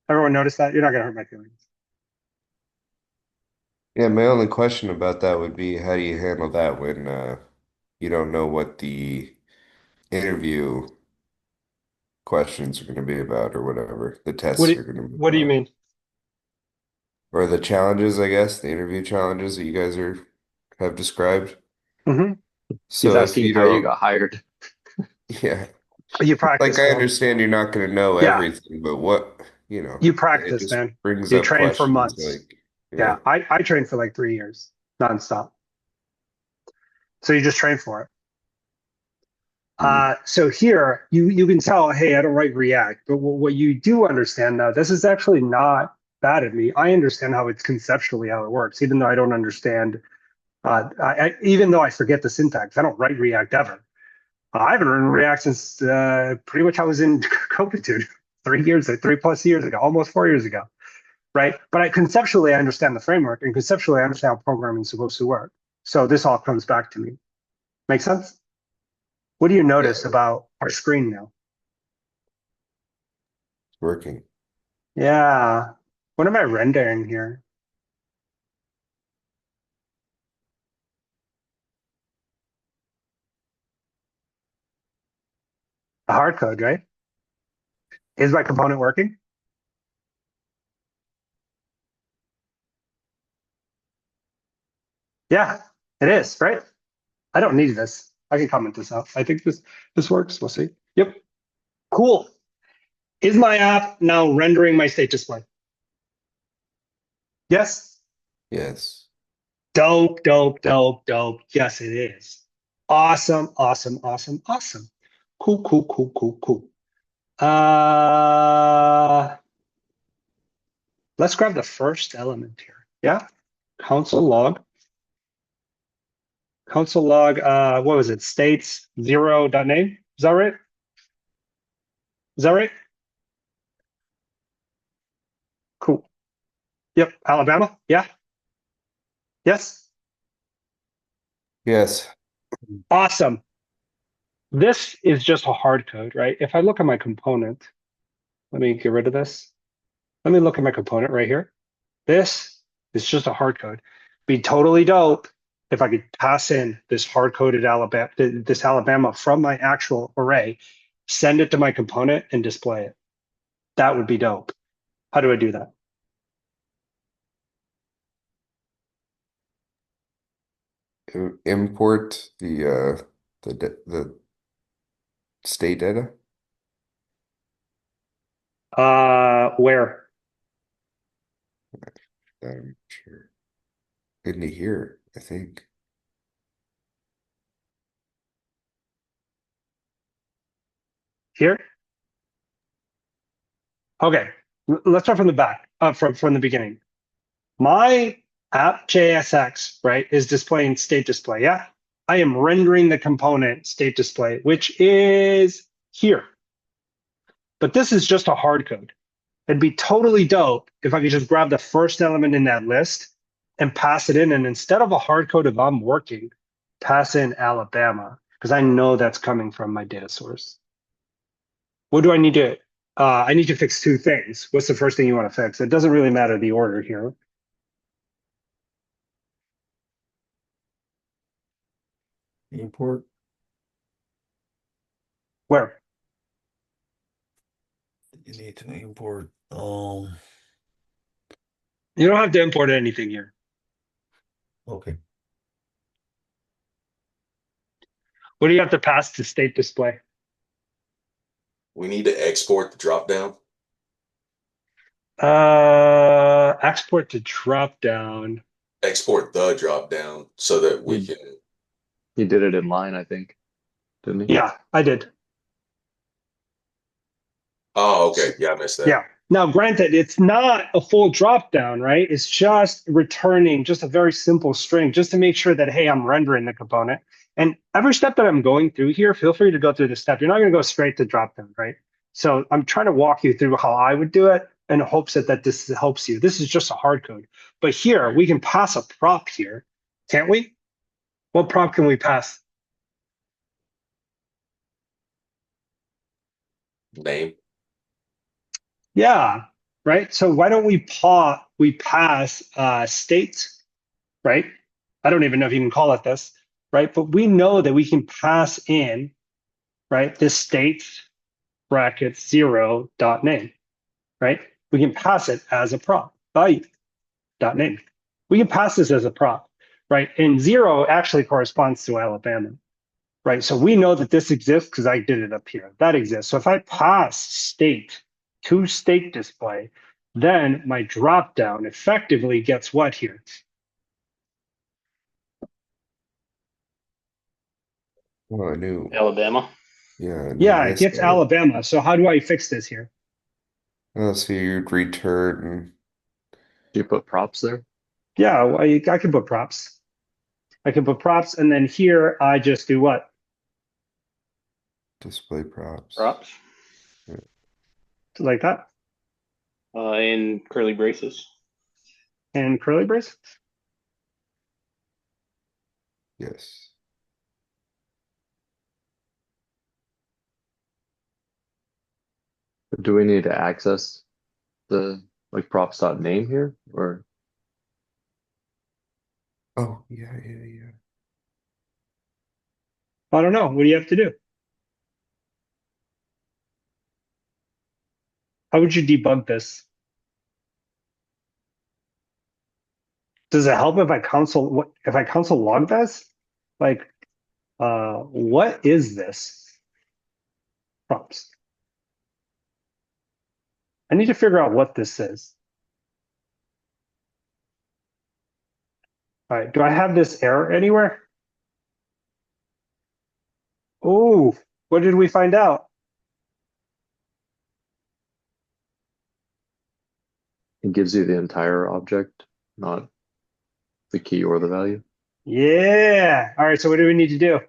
Everyone notice that? You're not going to hurt my feelings. Yeah, my only question about that would be how do you handle that when you don't know what the interview questions are going to be about or whatever the tests are going to be What do you about. mean? Or the challenges, I guess, the interview challenges that you guys have described. Mm-hmm. He's So if asking you how you don't, got hired. yeah, You practice, like I man. understand you're not going to know Yeah. everything, but what, You it practice, just man. brings You up train for questions months. like, Yeah, I trained for like 3 years, nonstop. So you just train for it. So here you can tell, hey, I don't write React, but what you do understand now, this is actually not bad at me. I understand how it's conceptually how it works, even though I don't understand. Even though I forget the syntax, I don't write React ever. I haven't written React since pretty much I was in Platoon 3+ years ago, almost 4 years ago, right? But conceptually, I understand the framework, and conceptually, I understand how programming is supposed to work. So this all comes back to me. Make sense? What do you notice about our screen now? working. Yeah. What am I rendering here? A hard code, right? Is my component working? Yeah, it is, right? I don't need this. I can comment this out. I think this works. We'll see. Yep. Cool. Is my app now rendering my state display? Yes. Yes. Dope, dope, dope, dope. Yes, it is. Awesome, awesome, awesome, awesome. Cool, cool, cool, cool, cool. Let's grab the first element here. Yeah. Console log. Console log, what was it? States 0.name. Is that right? Is that right? Cool. Yep. Alabama. Yeah. Yes. Yes. Awesome. This is just a hard code, right? If I look at my component, let me get rid of this. Let me look at my component right here. This is just a hard code. Be totally dope if I could pass in this hard coded Alabama, this Alabama from my actual array, send it to my component and display it. That would be dope. How do I do that? Import the state data. Where? I'm sure. Into here, I think. Here? Okay. Let's start from the back, from the beginning. My app JSX, right, is displaying state display. Yeah. I am rendering the component state display, which is here. But this is just a hard code. It'd be totally dope if I could just grab the first element in that list and pass it in. And instead of a hard code, if I'm working, pass in Alabama, because I know that's coming from my data source. What do I need to? I need to fix two things. What's the first thing you want to fix? It doesn't really matter the order here. Import. Where? You need to import. You don't have to import anything here. Okay. What do you have to pass to state display? We need to export the dropdown. Export to drop down. Export the dropdown so that we can. He did it in line, I think, didn't he? Yeah, I did. Oh, okay. Yeah, I missed that. Yeah. Now, granted, it's not a full drop down, right? It's just returning just a very simple string just to make sure that, hey, I'm rendering the component. And every step that I'm going through here, feel free to go through the step. You're not going to go straight to drop down, right? So I'm trying to walk you through how I would do it in hopes that this helps you. This is just a hard code. But here, we can pass a prop here, can't we? What prop can we pass? Name. Yeah, right. So why don't we pass state, right? I don't even know if you can call it this, right? But we know that we can pass in, right, this state brackets 0.name, right? We can pass it as a prop, value.name. We can pass this as a prop, right? And 0 actually corresponds to Alabama, right? So we know that this exists because I did it up here. That exists. So if I pass state to state display, then my dropdown effectively gets what here? Well, I knew. Alabama. Yeah, I knew Yeah, it this gets guy. Alabama. So how do I fix this here? So you'd return. Do you put props there? Yeah, well, I can put props. I can put props, and then here I just do what? Display props. Props. Like that, In curly braces. and curly braces. Yes. Do we need to access the like props.name here or Oh, yeah. I don't know. What do you have to do? How would you debug this? Does it help if I console log this? Like, what is this? Props. I need to figure out what this is. All right, do I have this error anywhere? Oh, what did we find out? It gives you the entire object, not the key or the value. Yeah. All right, so what do we need to do?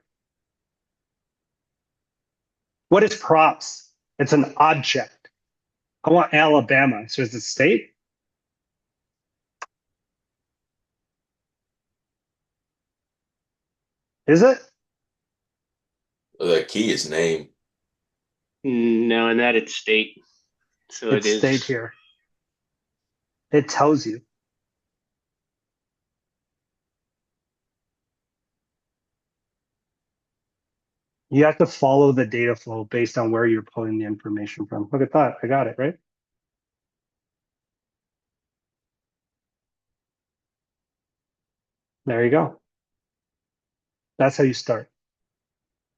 What is props? It's an object. I want Alabama. So is it state? Is it? The key is name. No, and that it's state. So It's it is state here. It tells you. You have to follow the data flow based on where you're pulling the information from. Look at that. I got it, right? There you go. That's how you start.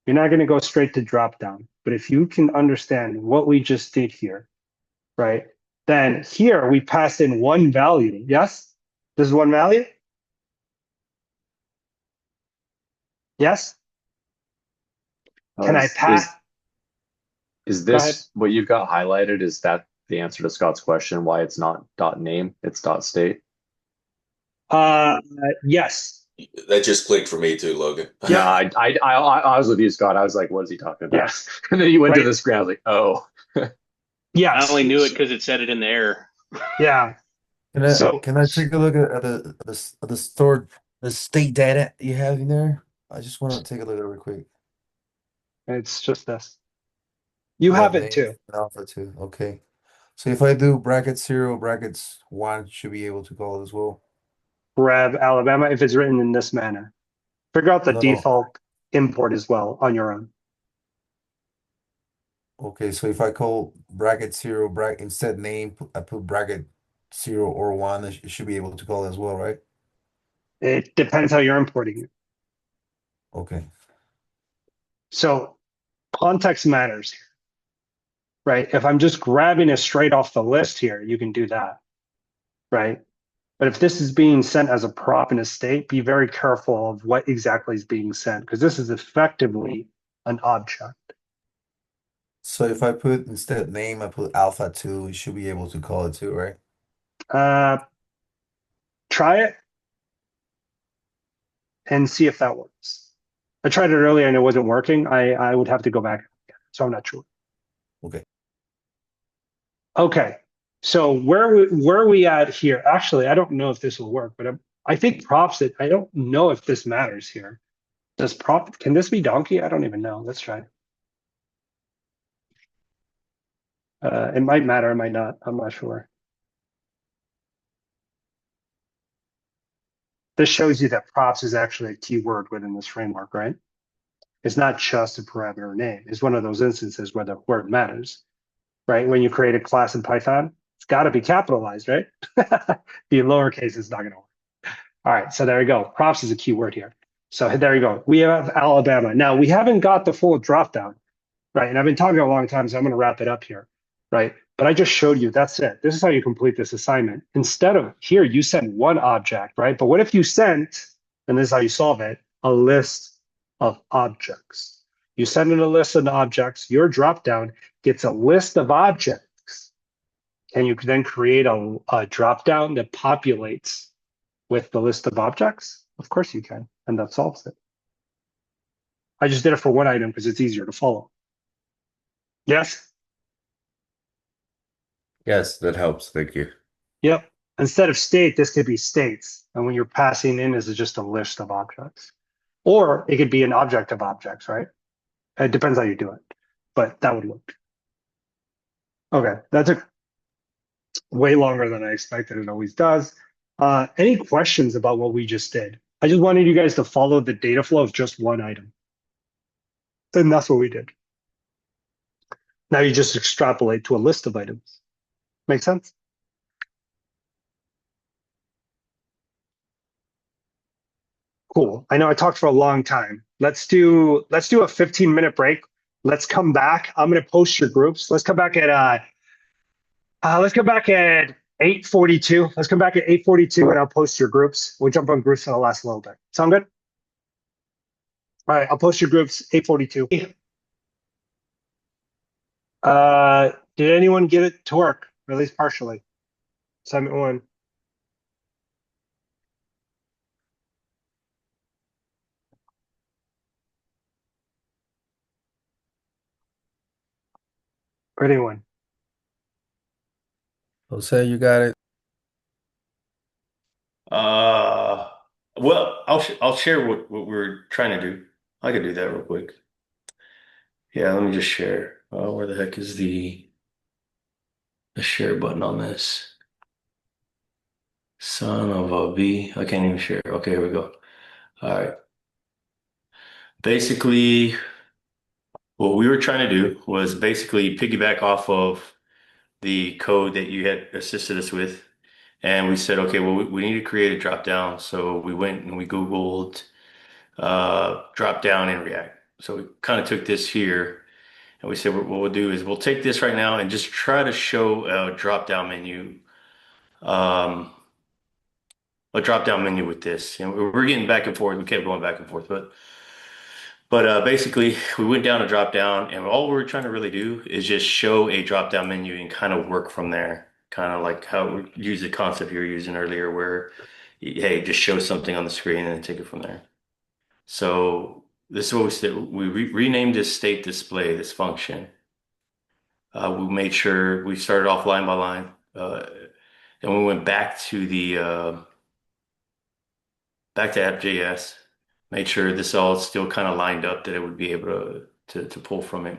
You're not going to go straight to drop down, but if you can understand what we just did here, right? Then here we passed in one value. Yes? This is one value? Yes? Can I pass? Is Go ahead. this what you've got highlighted? Is that the answer to Scott's question? Why it's not dot name, it's dot state? Yes. That just clicked for me too, Logan. Yeah, I was with you, Scott. I was like, what is he talking about? Yes. And then you went to Right. the screen. I was like, oh. Yes. I only knew it because it said it in the error. Yeah. Can I So- can I take a look at the stored the state data you have in there? I just want to take a look at it real quick. It's just this. You have it name too. and alpha 2. Okay. So if I do brackets 0, brackets 1, should be able to call it as well. Grab Alabama if it's written in this manner. Figure out the No. default import as well on your own. Okay, so if I call bracket 0 bracket instead name, I put bracket 0 or 1, it should be able to call as well, right? It depends how you're importing it. Okay. So context matters, right? If I'm just grabbing it straight off the list here, you can do that, right? But if this is being sent as a prop in a state, be very careful of what exactly is being sent, because this is effectively an object. So if I put instead name, I put alpha 2, it should be able to call it too, right? Try it and see if that works. I tried it earlier and it wasn't working. I would have to go back again, so I'm not sure. Okay. Okay, so where are we at here? Actually, I don't know if this will work, but I think props. I don't know if this matters here. Does prop? Can this be donkey? I don't even know. Let's try. It might matter. It might not. I'm not sure. This shows you that props is actually a keyword within this framework, right? It's not just a parameter name. It's one of those instances where the word matters, right? When you create a class in Python, it's got to be capitalized, right? Be lowercase, it's not going to work. All right, so there you go. Props is a keyword here. So there you go. We have Alabama. Now, we haven't got the full dropdown, right? And I've been talking a long time, so I'm going to wrap it up here, right? But I just showed you, that's it. This is how you complete this assignment. Instead of here, you send one object, right? But what if you sent, and this is how you solve it, a list of objects? You send in a list of objects, your dropdown gets a list of objects. And you can then create a dropdown that populates with the list of objects? Of course you can, and that solves it. I just did it for one item because it's easier to follow. Yes? Yes, that helps. Thank you. Yep. Instead of state, this could be states. And when you're passing in is just a list of objects. Or it could be an object of objects, right? It depends how you do it, but that would work. Okay, that took way longer than I expected. It always does. Any questions about what we just did? I just wanted you guys to follow the data flow of just one item. And that's what we did. Now you just extrapolate to a list of items. Make sense? Cool. I know I talked for a long time. Let's do a 15-minute break. Let's come back. I'm gonna post your groups. Let's come back at 8:42. Let's come back at 8:42 and I'll post your groups. We'll jump on groups in the last little bit. Sound good? All right, I'll post your groups 8:42. Did anyone get it to work? Or at least partially? Assignment 1. Or anyone? Jose, you got it. Well, I'll share what we're trying to do. I could do that real quick. Yeah, let me just share. Where the heck is the share button on this? Son of a B. I can't even share. Okay, here we go. All right. Basically, what we were trying to do was basically piggyback off of the code that you had assisted us with. And we said, okay, well, we need to create a drop down. So we went and we Googled drop down in React. So we kind of took this here and we said, what we'll do is we'll take this right now and just try to show a drop down menu. A drop down menu with this. And we're getting back and forth. We kept going back and forth, but basically we went down a drop down and all we're trying to really do is just show a drop down menu and kind of work from there. Kind of like how we use the concept you were using earlier where, hey, just show something on the screen and then take it from there. So this is what we said. We renamed this state display, this function. We made sure we started off line by line. And we went back to the back to app.js, made sure this all still kind of lined up that it would be able to pull from it.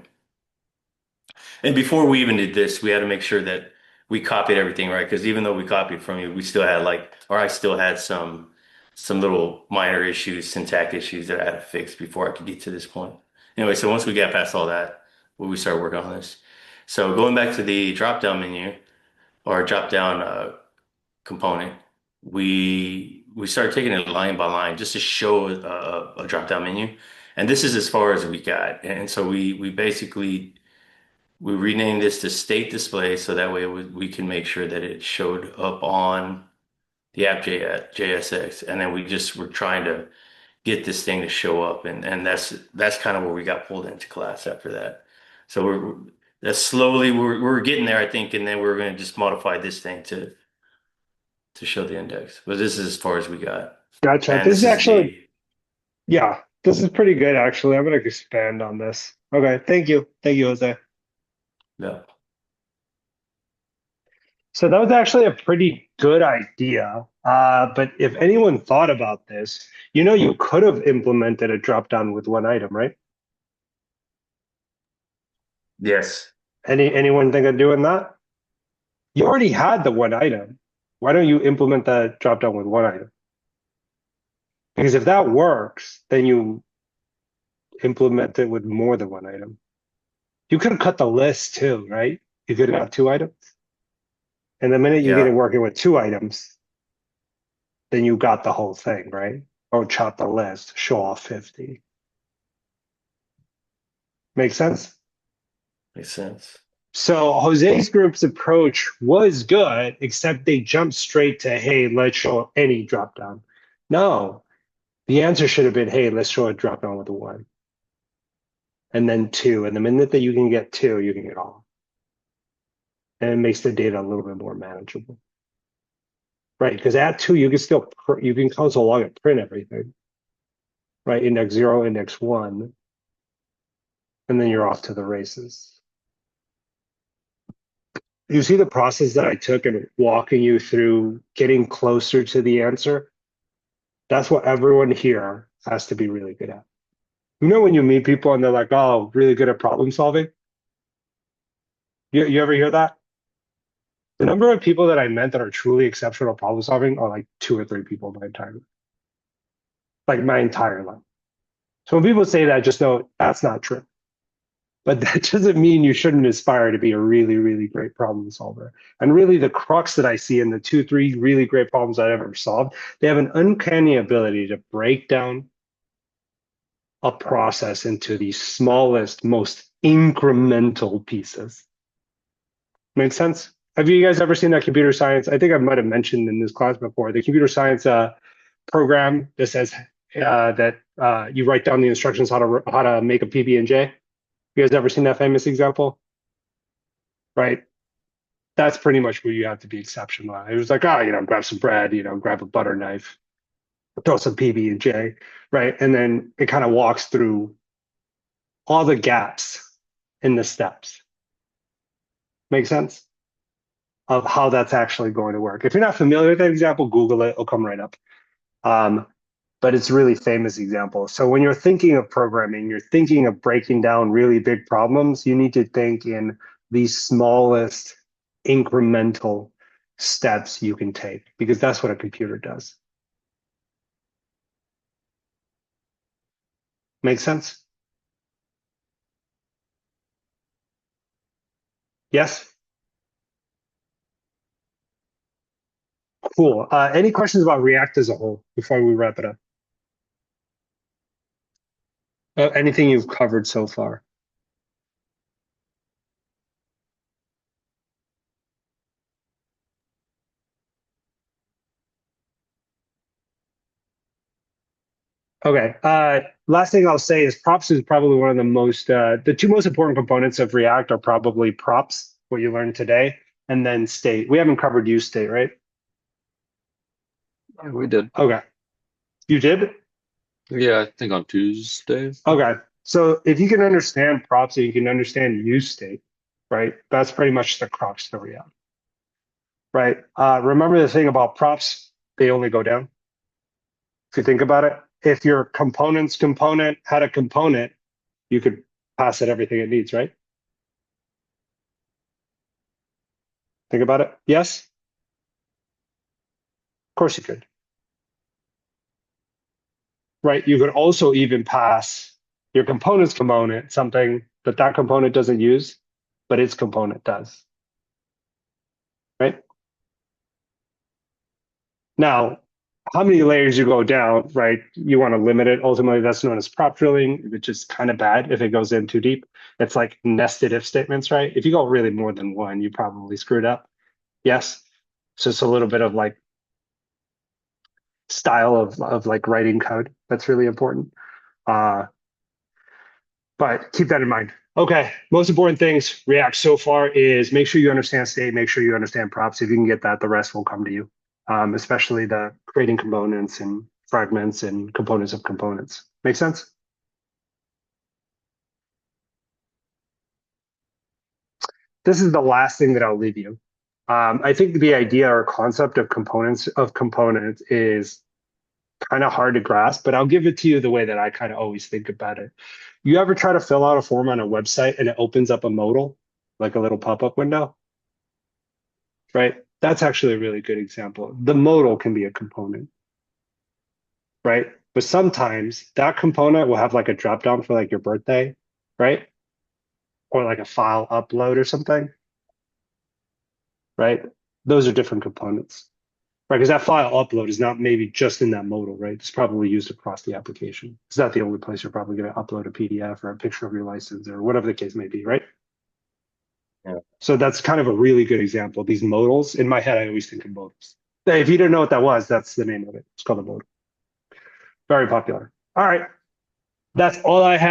And before we even did this, we had to make sure that we copied everything right. Because even though we copied from you, we still had I still had some little minor issues, syntax issues that I had to fix before I could get to this point. Anyway, so once we got past all that, we started working on this. So going back to the drop-down menu or drop-down component, we started taking it line by line just to show a drop-down menu. And this is as far as we got. And so we basically we renamed this to state display so that way we can make sure that it showed up on the app.jsx, and then we just were trying to get this thing to show up, and that's kind of where we got pulled into class after that. So that's slowly we're getting there, I think, and then we're going to just modify this thing to show the index. But this is as far as we got. Gotcha. And This is actually, the, yeah, this is pretty good, actually. I'm going to expand on this. Okay, thank you. Thank you, Jose. yeah. So that was actually a pretty good idea. But if anyone thought about this, you could have implemented a drop-down with one item, right? Yes. Anyone think of doing that? You already had the one item. Why don't you implement that drop-down with one item? Because if that works, then you implement it with more than one item. You could have cut the list too, right? You could have got 2 items. And the minute you get it working with 2 items, then you got the whole thing, right? Or chop the list, show off 50. Make sense? Makes sense. So Jose's group's approach was good, except they jumped straight to, hey, let's show any dropdown. No, the answer should have been, hey, let's show a dropdown with a 1. And then 2. And the minute that you can get 2, you can get all. And it makes the data a little bit more manageable. Right, because at 2, you can still, you can console log and print everything. Right, index 0, index 1. And then you're off to the races. You see the process that I took in walking you through getting closer to the answer? That's what everyone here has to be really good at. When you meet people and they're like, oh, really good at problem solving? You ever hear that? The number of people that I met that are truly exceptional problem solving are like 2 or 3 people my entire life. Like my entire life. So when people say that, just know that's not true. but that doesn't mean you shouldn't aspire to be a really, really great problem solver. And really the crux that I see in the 2-3 really great problems I've ever solved, they have an uncanny ability to break down a process into the smallest, most incremental pieces. Make sense? Have you guys ever seen that computer science? I think I might have mentioned in this class before, the computer science program that says that you write down the instructions how to make a PB&J. You guys ever seen that famous example? Right? That's pretty much where you have to be exceptional. It was like, grab some bread, grab a butter knife, throw some PB&J, right? And then it kind of walks through all the gaps in the steps. Make sense? Of how that's actually going to work. If you're not familiar with that example, Google it, it'll come right up. But it's a really famous example. So when you're thinking of programming, you're thinking of breaking down really big problems, you need to think in the smallest incremental steps you can take, because that's what a computer does. Make sense? Yes? Cool. Any questions about React as a whole before we wrap it up? Anything you've covered so far? Okay. Last thing I'll say is props is probably one of the two most important components of React are probably props, what you learned today, and then state. We haven't covered use state, right? We did. Okay. You did? Yeah, I think on Tuesday. Okay. So if you can understand props and you can understand use state, right? That's pretty much the crux of React, right? Remember the thing about props, they only go down. If you think about it, if your component's component had a component, you could pass it everything it needs, right? Think about it. Yes? Of course you could. Right? You could also even pass your component's component something that component doesn't use, but its component does. Right? Now, how many layers you go down, right? You want to limit it. Ultimately, that's known as prop drilling, which is kind of bad if it goes in too deep. It's like nested if statements, right? If you go really more than one, you probably screwed up. Yes. So it's a little bit of like style of like writing code. That's really important. But keep that in mind. Okay, most important things React so far is make sure you understand state, make sure you understand props. If you can get that, the rest will come to you, especially the creating components and fragments and components of components. Make sense? This is the last thing that I'll leave you. I think the idea or concept of components is kind of hard to grasp, but I'll give it to you the way that I kind of always think about it. You ever try to fill out a form on a website and it opens up a modal, like a little pop-up window? Right? That's actually a really good example. The modal can be a component, right? But sometimes that component will have like a drop down for like your birthday, right? Or like a file upload or something, right? Those are different components. Right, because that file upload is not maybe just in that modal, right? It's probably used across the application. It's not the only place you're probably going to upload a PDF or a picture of your license or whatever the case may be, right? Yeah. So that's kind of a really good example. These modals, in my head, I always think of modals. If you didn't know what that was, that's the name of it. It's called a modal. Very popular. All right. That's all I have.